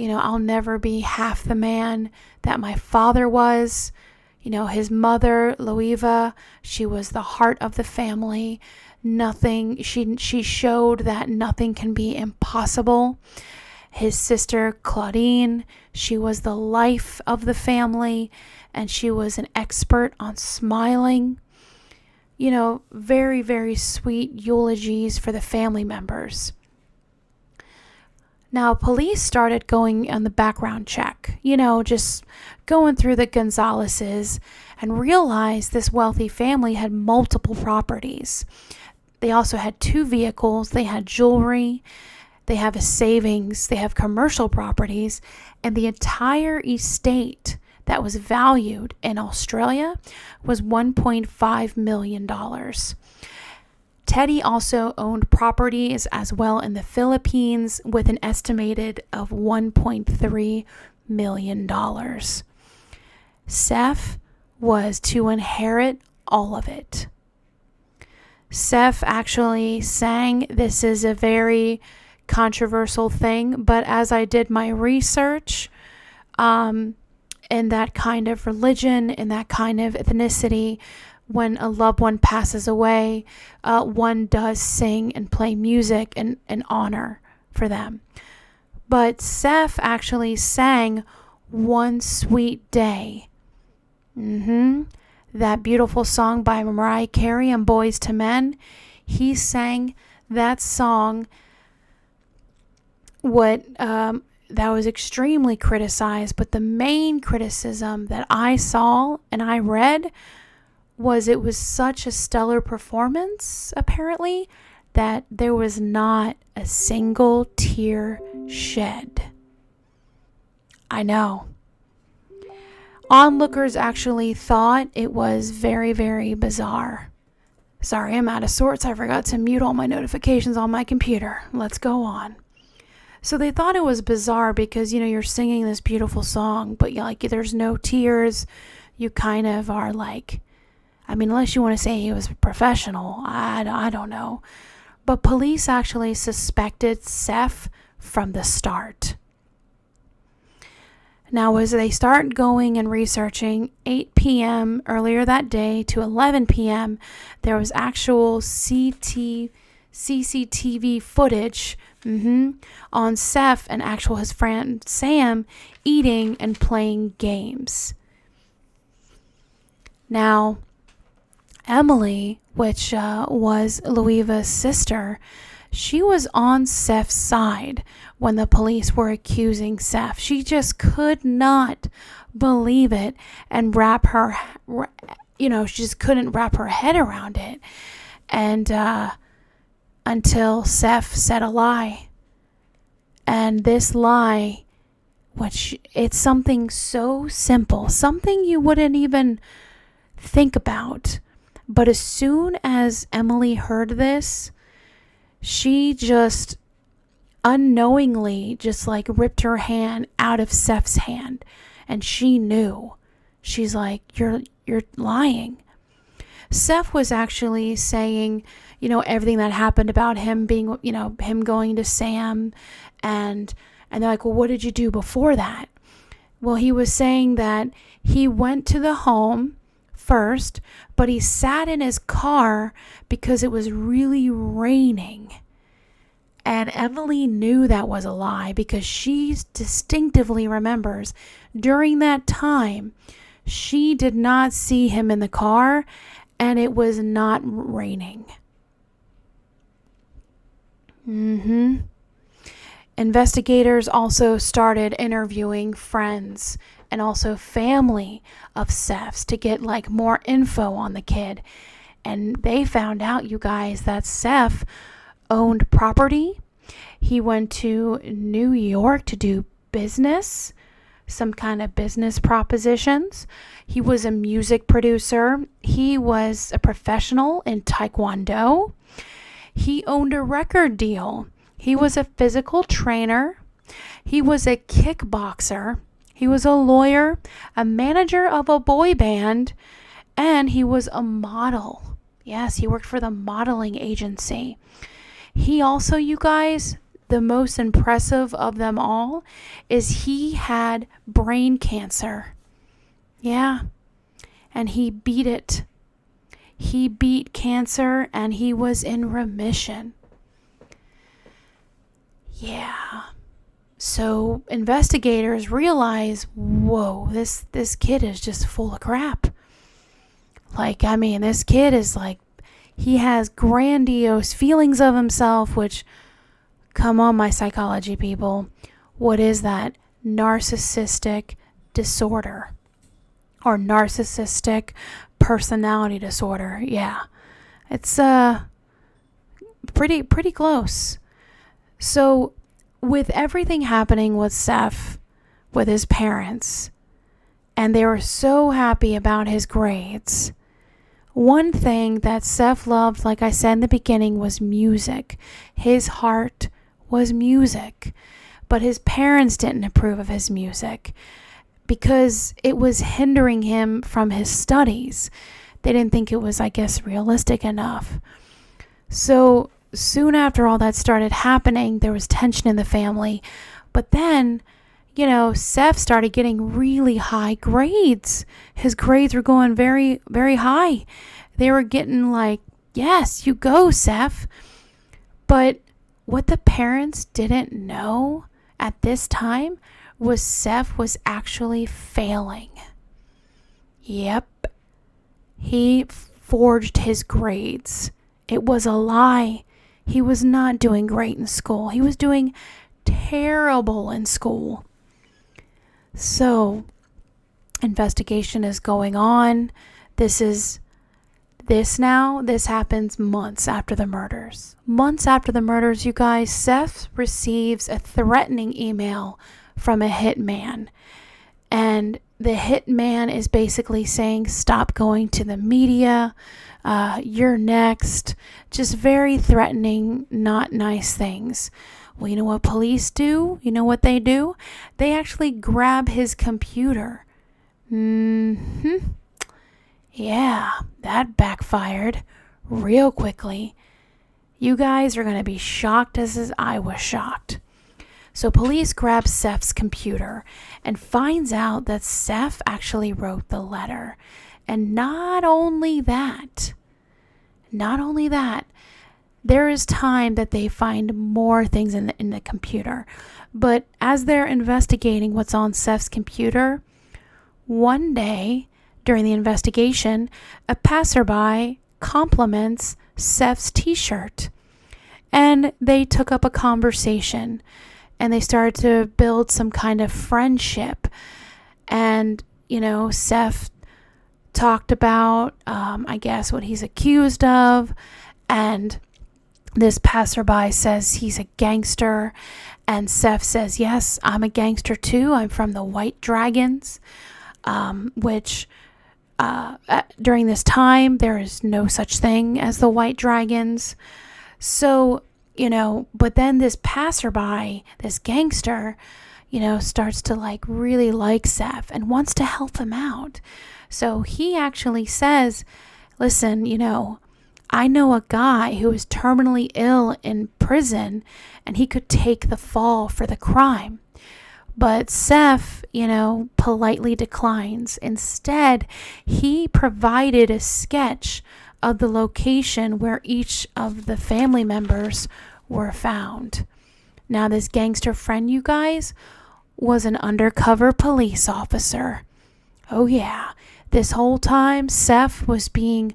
I'll never be half the man that my father was. His mother, Loeva, she was the heart of the family. She showed that nothing can be impossible. His sister, Claudine, she was the life of the family, and she was an expert on smiling. Very, very sweet eulogies for the family members. Now, police started going on the background check, just going through the Gonzaleses, and realized this wealthy family had multiple properties. They also had 2 vehicles, they had jewelry, they have a savings, they have commercial properties, and the entire estate that was valued in Australia was $1.5 million. Teddy also owned properties as well in the Philippines with an estimated of $1.3 million. Seth was to inherit all of it. Seth actually sang, this is a very controversial thing, but as I did my research, in that kind of religion, in that kind of ethnicity, when a loved one passes away, one does sing and play music in honor for them. But Seth actually sang One Sweet Day. That beautiful song by Mariah Carey and Boys to Men. He sang that song that was extremely criticized, but the main criticism that I saw and I read was it was such a stellar performance, apparently, that there was not a single tear shed. I know. Onlookers actually thought it was very, very bizarre. Sorry, I'm out of sorts. I forgot to mute all my notifications on my computer. Let's go on. So they thought it was bizarre because, you're singing this beautiful song, but there's no tears. You kind of are like, unless you want to say he was a professional, I don't know. But police actually suspected Seth from the start. Now, as they start going and researching, 8 p.m. earlier that day to 11 p.m., there was actual CCTV footage on Seth and his friend Sam eating and playing games. Now, Emily, which was Louisa's sister, she was on Seth's side when the police were accusing Seth. She just could not believe it and she just couldn't wrap her head around it. And until Seth said a lie. And this lie, which it's something so simple, something you wouldn't even think about. But as soon as Emily heard this, she just unknowingly just ripped her hand out of Seth's hand, and she knew. She's like, you're lying. Seth was actually saying, everything that happened about him being, him going to Sam, and they're like, well, what did you do before that? Well, he was saying that he went to the home first, but he sat in his car because it was really raining. And Emily knew that was a lie because she distinctively remembers during that time she did not see him in the car and it was not raining. Investigators also started interviewing friends and also family of Seth's to get more info on the kid. And they found out, you guys, that Seth owned property. He went to New York to do business, some kind of business propositions. He was a music producer. He was a professional in Taekwondo. He owned a record deal. He was a physical trainer. He was a kickboxer. He was a lawyer, a manager of a boy band, and he was a model. Yes, he worked for the modeling agency. He also, you guys, the most impressive of them all is he had brain cancer. Yeah, and he beat it. He beat cancer and he was in remission. Yeah. So investigators realize, whoa, this kid is just full of crap. This kid is he has grandiose feelings of himself, which, come on, my psychology people, what is that? Narcissistic disorder or narcissistic personality disorder. Yeah, it's pretty close. So with everything happening with Seth, with his parents, and they were so happy about his grades, one thing that Seth loved, like I said in the beginning, was music. His heart was music. But his parents didn't approve of his music because it was hindering him from his studies. They didn't think it was, realistic enough. So soon after all that started happening, there was tension in the family. But then, Seth started getting really high grades. His grades were going very, very high. They were getting yes, you go, Seth. But what the parents didn't know at this time was Seth was actually failing. Yep. He forged his grades. It was a lie. He was not doing great in school. He was doing terrible in school. So, investigation is going on. This happens months after the murders. Months after the murders, you guys, Seth receives a threatening email from a hitman. And the hitman is basically saying, stop going to the media. You're next. Just very threatening, not nice things. Well, you know what police do? You know what they do? They actually grab his computer. Yeah, that backfired real quickly. You guys are going to be shocked as I was shocked. So police grab Seth's computer and finds out that Seth actually wrote the letter. And not only that, there is time that they find more things in the computer. But as they're investigating what's on Seth's computer, one day during the investigation, a passerby compliments Seth's t-shirt. And they took up a conversation. And they started to build some kind of friendship. And, Seth talked about, what he's accused of. And this passerby says he's a gangster. And Seth says, yes, I'm a gangster too. I'm from the White Dragons, which during this time, there is no such thing as the White Dragons. So, but then this passerby, this gangster, starts to really like Seth and wants to help him out. So he actually says, listen, I know a guy who is terminally ill in prison and he could take the fall for the crime. But Seth, politely declines. Instead, he provided a sketch of the location where each of the family members were found. Now, this gangster friend, you guys, was an undercover police officer. Oh yeah, this whole time Seth was being,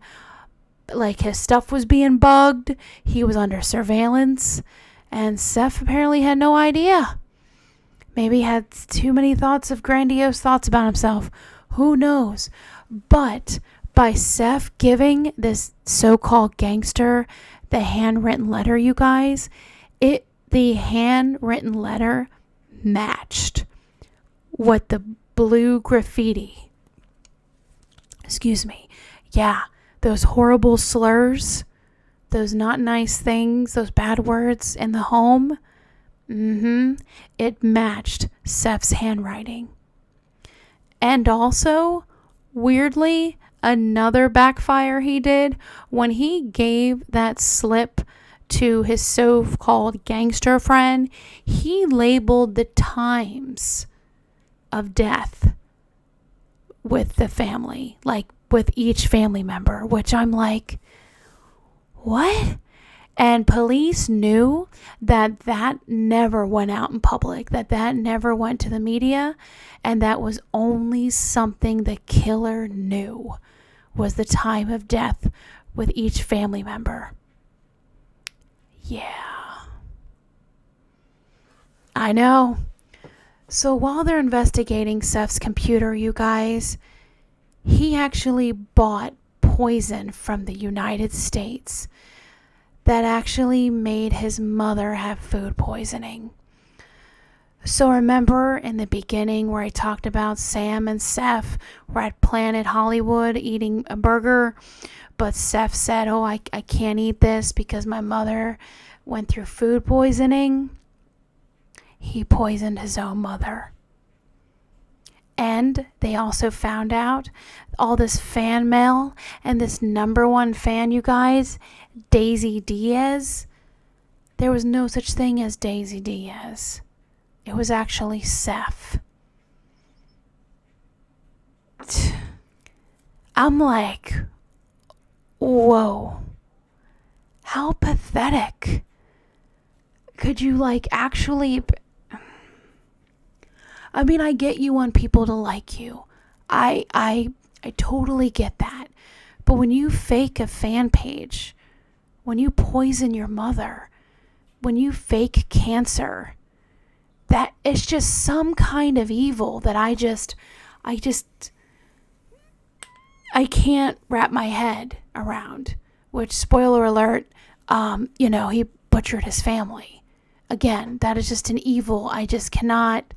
his stuff was being bugged. He was under surveillance, and Seth apparently had no idea. Maybe he had too many grandiose thoughts about himself. Who knows? But by Seth giving this so-called gangster the handwritten letter, you guys, the handwritten letter matched what the blue graffiti. Yeah, those horrible slurs, those not nice things, those bad words in the home. It matched Seth's handwriting. And also, weirdly, another backfire he did when he gave that slip to his so-called gangster friend, he labeled the times of death with the family, with each family member, which I'm like, what? And police knew that never went out in public, that never went to the media, and that was only something the killer knew, was the time of death with each family member. Yeah. I know. So while they're investigating Seth's computer, you guys, he actually bought poison from the United States that actually made his mother have food poisoning. So remember in the beginning where I talked about Sam and Seth were at Planet Hollywood eating a burger, but Seth said, I can't eat this because my mother went through food poisoning. He poisoned his own mother. And they also found out all this fan mail, and this number one fan, you guys, Daisy Diaz. There was no such thing as Daisy Diaz. It was actually Seth. I'm like, whoa. How pathetic. Could you actually... I mean, I get you want people to like you. I totally get that. But when you fake a fan page, when you poison your mother, when you fake cancer, that it's just some kind of evil that I can't wrap my head around. Which, spoiler alert, he butchered his family. Again, that is just an evil I just cannot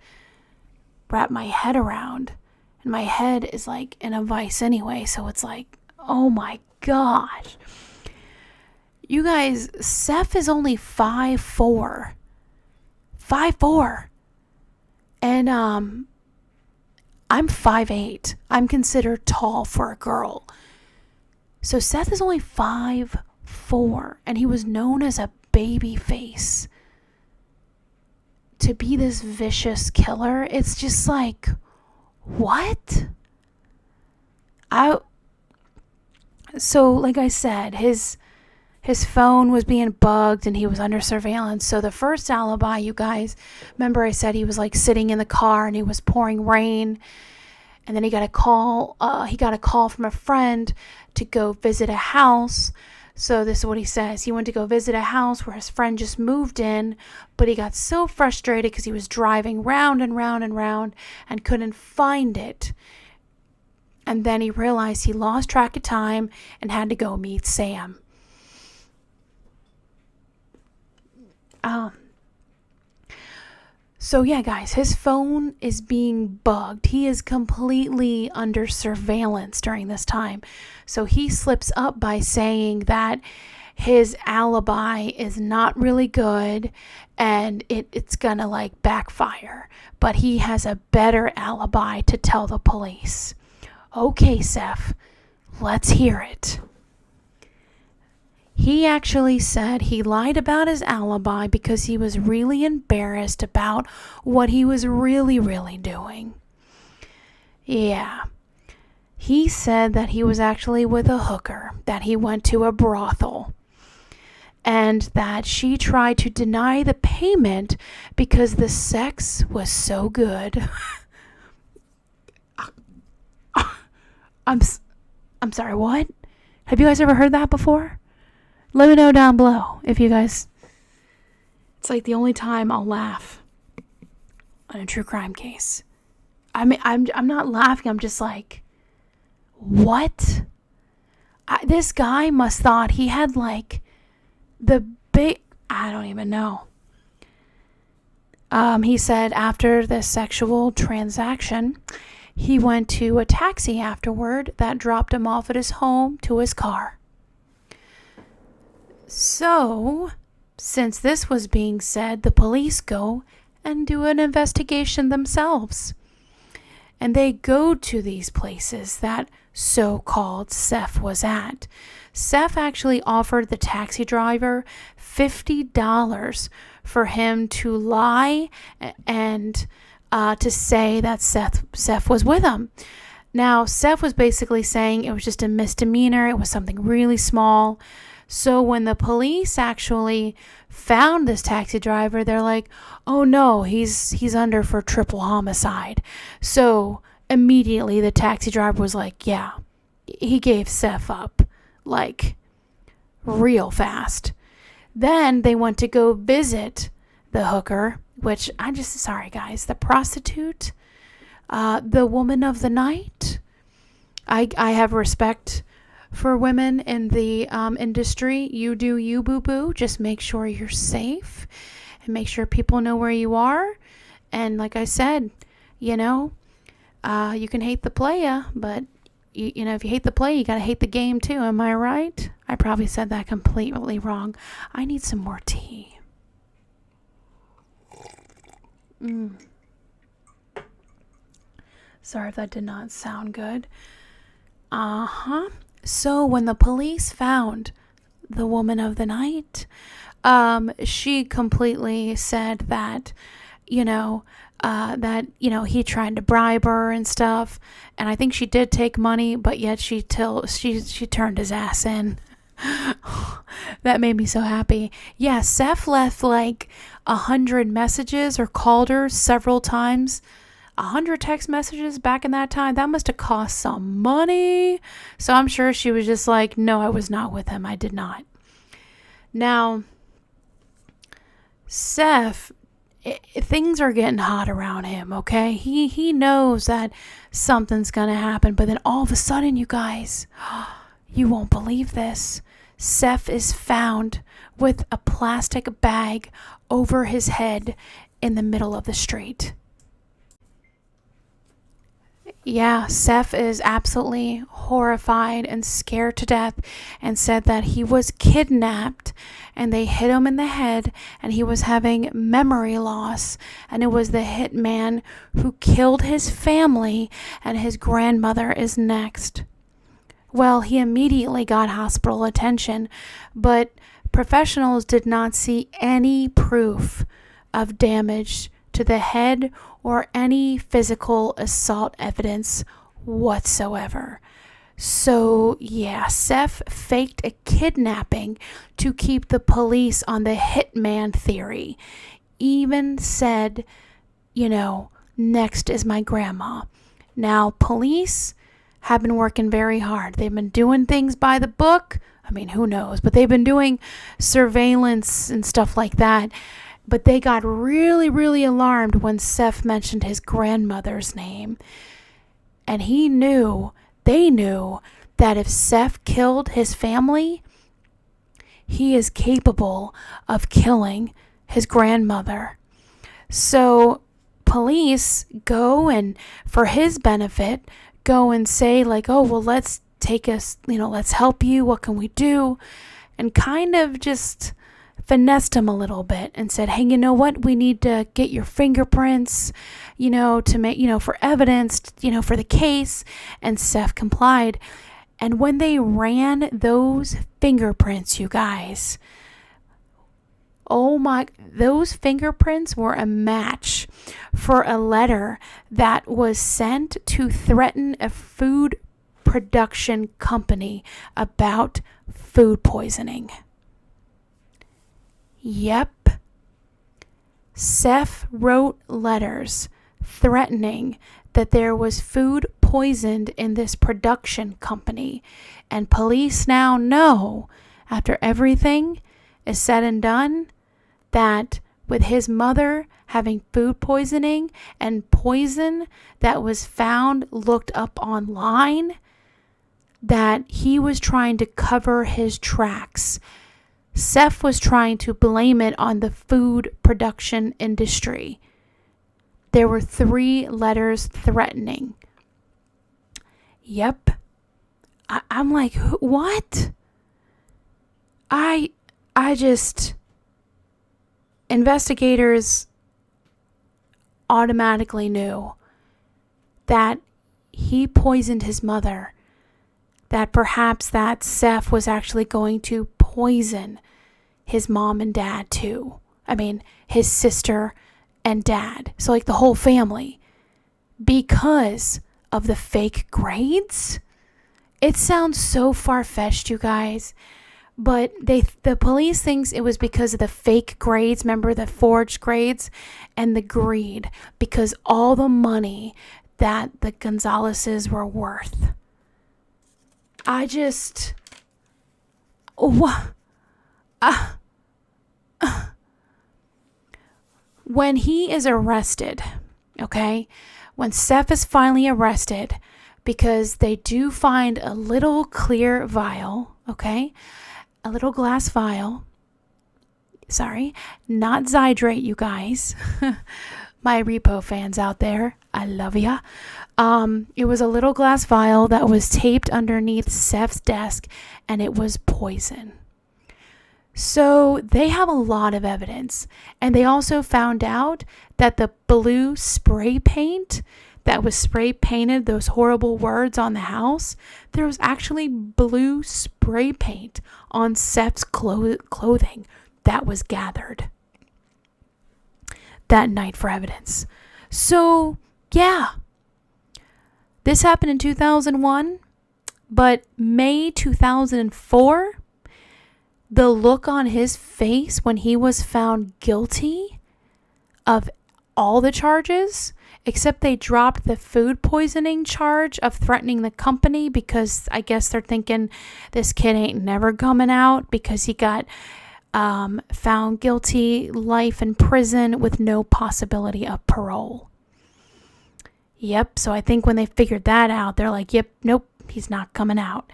wrap my head around. And my head is like in a vice anyway, so it's like, oh my gosh. You guys, Seth is only 5'4". 5'4". And I'm 5'8". I'm considered tall for a girl. So Seth is only 5'4", and he was known as a baby face. To be this vicious killer, it's just like, what? So like I said, his phone was being bugged and he was under surveillance. So the first alibi, you guys, remember I said he was like sitting in the car and it was pouring rain. And then he got a call from a friend to go visit a house. So this is what he says. He went to go visit a house where his friend just moved in, but he got so frustrated because he was driving round and round and round and couldn't find it. And then he realized he lost track of time and had to go meet Sam. So yeah, guys, his phone is being bugged. He is completely under surveillance during this time. So he slips up by saying that his alibi is not really good and it's gonna like backfire. But he has a better alibi to tell the police. Okay, Seth, let's hear it. He actually said he lied about his alibi because he was really embarrassed about what he was really doing. Yeah. He said that he was actually with a hooker, that he went to a brothel, and that she tried to deny the payment because the sex was so good. I'm sorry, what? Have you guys ever heard that before? Let me know down below if you guys... It's like the only time I'll laugh on a true crime case. I mean, I'm not laughing. I'm just like, what? This guy must thought he had like the big... I don't even know. He said after the sexual transaction, he went to a taxi afterward that dropped him off at his home to his car. So, since this was being said, the police go and do an investigation themselves. And they go to these places that so-called Seth was at. Seth actually offered the taxi driver $50 for him to lie and to say that Seth was with him. Now, Seth was basically saying it was just a misdemeanor. It was something really small. So when the police actually found this taxi driver, they're like, oh no, he's under for triple homicide. So immediately the taxi driver was like, yeah, he gave Seth up like real fast. Then they went to go visit the hooker, which sorry guys, the prostitute, the woman of the night. I have respect for women in the industry. You do you, boo-boo. Just make sure you're safe and make sure people know where you are. And like I said, you can hate the playa, but if you hate the play, you gotta hate the game too. Am I right? I probably said that completely wrong. I need some more tea. Sorry if that did not sound good. So when the police found the woman of the night, she completely said that, he tried to bribe her and stuff. And I think she did take money, but yet she turned his ass in. That made me so happy. Yeah, Seth left like 100 messages or called her several times. 100 text messages back in that time. That must have cost some money. So I'm sure she was just like, no, I was not with him. I did not. Now, Seth, things are getting hot around him, okay? He knows that something's going to happen, but then all of a sudden, you guys, you won't believe this. Seth is found with a plastic bag over his head in the middle of the street. Yeah, Seth is absolutely horrified and scared to death and said that he was kidnapped and they hit him in the head and he was having memory loss, and it was the hitman who killed his family and his grandmother is next. Well, he immediately got hospital attention, but professionals did not see any proof of damage to the head or any physical assault evidence whatsoever. So, yeah, Seth faked a kidnapping to keep the police on the hitman theory. Even said, next is my grandma. Now, police have been working very hard. They've been doing things by the book. I mean, who knows? But they've been doing surveillance and stuff like that. But they got really, really alarmed when Seth mentioned his grandmother's name. And they knew that if Seth killed his family, he is capable of killing his grandmother. So police go and, for his benefit, go and say like, oh, well, let's help you. What can we do? And kind of just finessed him a little bit and said, hey, you know what? We need to get your fingerprints, to make, for evidence, for the case. And Seth complied. And when they ran those fingerprints, you guys, those fingerprints were a match for a letter that was sent to threaten a food production company about food poisoning. Yep. Seth wrote letters threatening that there was food poisoned in this production company. And police now know, after everything is said and done, that with his mother having food poisoning and poison that was found, looked up online, that he was trying to cover his tracks. Seth was trying to blame it on the food production industry. There were 3 letters threatening. Yep. I'm like, what? Investigators automatically knew that he poisoned his mother, that perhaps that Seth was actually going to poison his mom and dad too. I mean, his sister and dad. So like the whole family. Because of the fake grades? It sounds so far-fetched, you guys. But the police thinks it was because of the fake grades, remember the forged grades, and the greed, because all the money that the Gonzaleses were worth. When he is arrested, okay, when Seth is finally arrested, because they do find a little clear vial, okay, a little glass vial. Sorry, not Zydrate, you guys. My repo fans out there, I love ya. It was a little glass vial that was taped underneath Seth's desk, and it was poison. So they have a lot of evidence, and they also found out that the blue spray paint that was spray painted those horrible words on the house, there was actually blue spray paint on Seth's clothing that was gathered that night for evidence. So, yeah. This happened in 2001, but May 2004, the look on his face when he was found guilty of all the charges, except they dropped the food poisoning charge of threatening the company, because I guess they're thinking this kid ain't never coming out, because he got found guilty, life in prison with no possibility of parole. Yep, so I think when they figured that out, they're like, yep, nope, he's not coming out.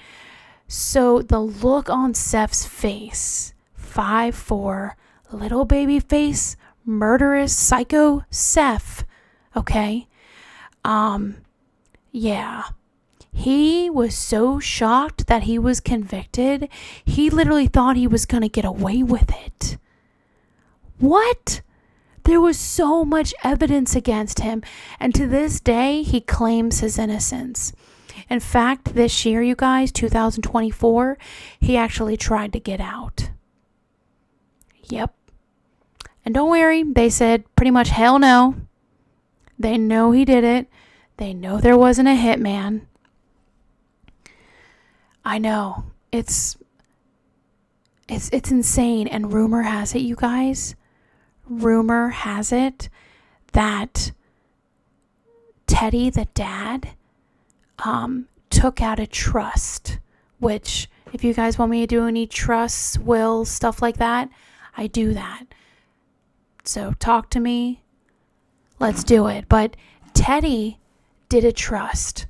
So the look on Seth's face, 5'4", little baby face, murderous psycho Seth, okay? Yeah. He was so shocked that he was convicted, he literally thought he was going to get away with it. What? There was so much evidence against him, and to this day, he claims his innocence. In fact, this year, you guys, 2024, he actually tried to get out. Yep. And don't worry, they said pretty much hell no. They know he did it. They know there wasn't a hitman. I know. It's insane. And rumor has it, you guys, rumor has it that Teddy, the dad, took out a trust, which if you guys want me to do any trusts, wills, stuff like that, I do that. So talk to me. Let's do it. But Teddy did a trust,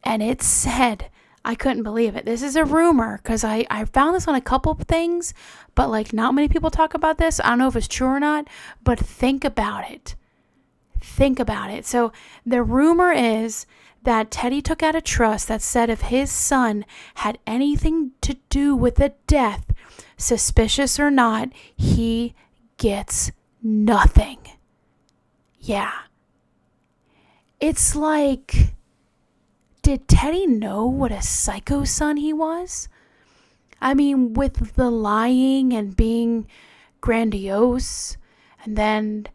and it said, I couldn't believe it. This is a rumor because I found this on a couple of things, but like not many people talk about this. I don't know if it's true or not, but think about it. Think about it. So the rumor is that Teddy took out a trust that said if his son had anything to do with the death, suspicious or not, he gets nothing. Yeah. It's like, did Teddy know what a psycho son he was? I mean, with the lying and being grandiose, and then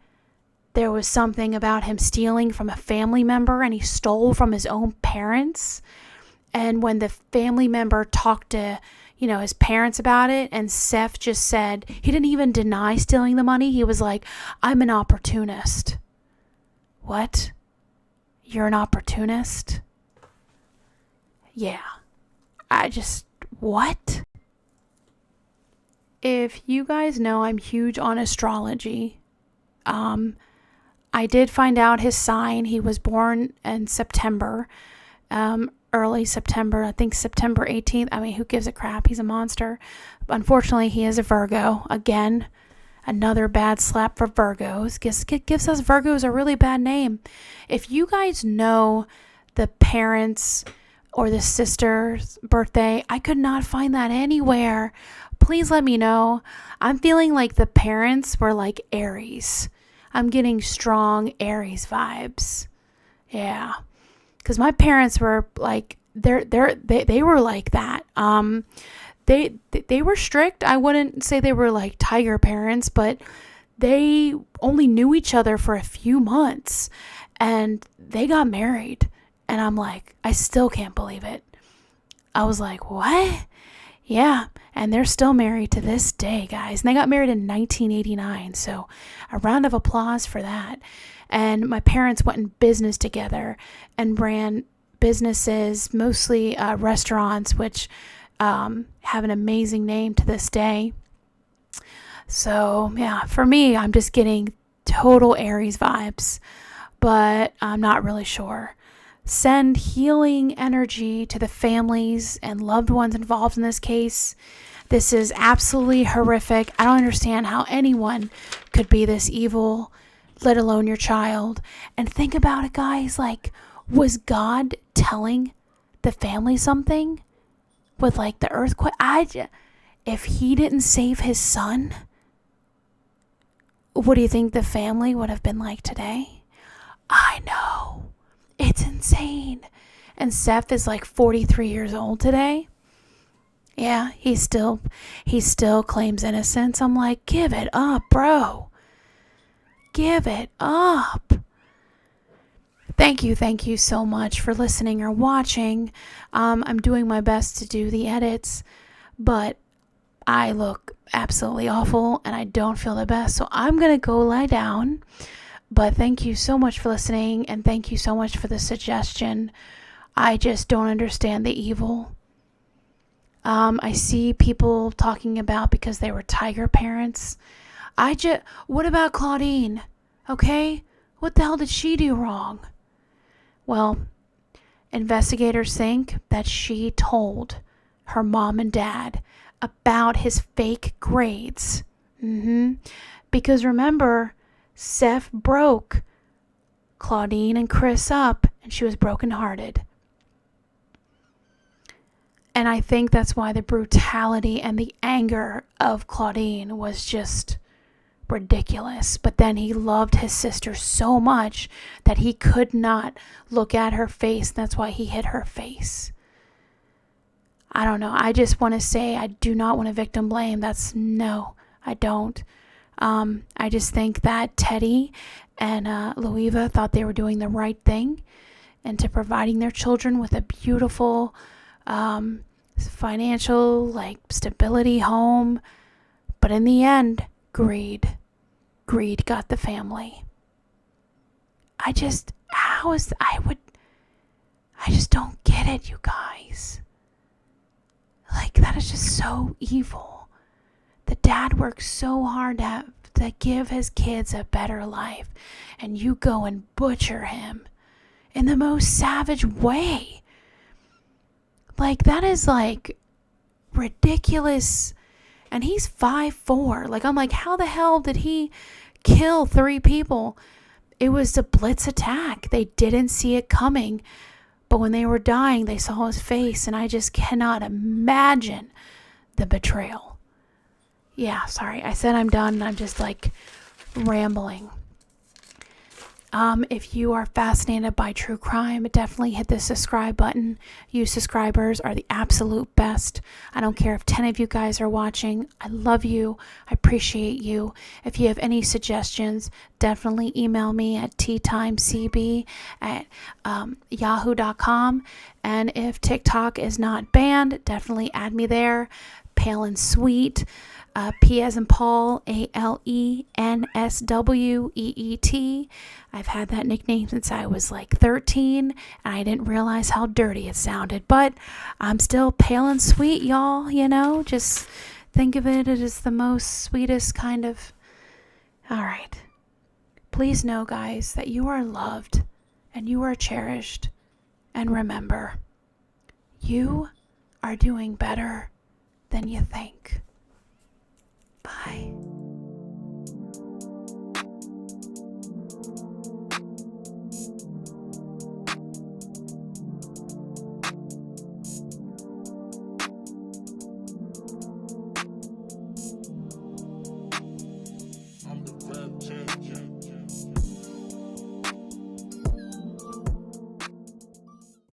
there was something about him stealing from a family member, and he stole from his own parents. And when the family member talked to, his parents about it, and Seth just said, he didn't even deny stealing the money. He was like, I'm an opportunist. What? You're an opportunist? Yeah. What? If you guys know, I'm huge on astrology. I did find out his sign. He was born in September, early September, I think September 18th. I mean, who gives a crap? He's a monster. Unfortunately, he is a Virgo. Again, another bad slap for Virgos. Gives us Virgos a really bad name. If you guys know the parents or the sister's birthday, I could not find that anywhere. Please let me know. I'm feeling like the parents were like Aries. I'm getting strong Aries vibes. Yeah. Because my parents were like, they were like that. They were strict. I wouldn't say they were like tiger parents, but they only knew each other for a few months, and they got married. And I'm like, I still can't believe it. I was like, what? Yeah. And they're still married to this day, guys. And they got married in 1989. So a round of applause for that. And my parents went in business together and ran businesses, mostly restaurants, which have an amazing name to this day. So yeah, for me, I'm just getting total Aries vibes, but I'm not really sure. Send healing energy to the families and loved ones involved in this case. This is absolutely horrific. I don't understand how anyone could be this evil, let alone your child. And think about it, guys. Like, was God telling the family something with like the earthquake? If he didn't save his son, what do you think the family would have been like today? I know. It's insane. And Seth is like 43 years old today. Yeah, he still claims innocence. I'm like, give it up, bro. Give it up. Thank you so much for listening or watching. I'm doing my best to do the edits, but I look absolutely awful and I don't feel the best. So I'm going to go lie down. But thank you so much for listening, and thank you so much for the suggestion. I just don't understand the evil. I see people talking about because they were tiger parents. What about Claudine? Okay? What the hell did she do wrong? Well, investigators think that she told her mom and dad about his fake grades. Because remember, Seth broke Claudine and Chris up, and she was brokenhearted. And I think that's why the brutality and the anger of Claudine was just ridiculous. But then he loved his sister so much that he could not look at her face. That's why he hit her face. I don't know. I just want to say I do not want to victim blame. No, I don't. I just think that Teddy and Louisa thought they were doing the right thing into providing their children with a beautiful financial stability home. But in the end, greed got the family. I just don't get it, you guys. That is just so evil. The dad works so hard to give his kids a better life, and you go and butcher him in the most savage way. That is ridiculous. And he's 5'4". I'm like, how the hell did he kill 3 people? It was a blitz attack. They didn't see it coming. But when they were dying, they saw his face, and I just cannot imagine the betrayal. Yeah, sorry. I said I'm done, and I'm just rambling. If you are fascinated by true crime, definitely hit the subscribe button. You subscribers are the absolute best. I don't care if 10 of you guys are watching. I love you. I appreciate you. If you have any suggestions, definitely email me at teatimeCB at yahoo.com. And if TikTok is not banned, definitely add me there. Pale and Sweet. P as in Paul, ALENSWEET. I've had that nickname since I was 13, and I didn't realize how dirty it sounded. But I'm still pale and sweet, y'all. Just think of it as the most sweetest kind of. All right. Please know, guys, that you are loved and you are cherished. And remember, you are doing better than you think. Bye.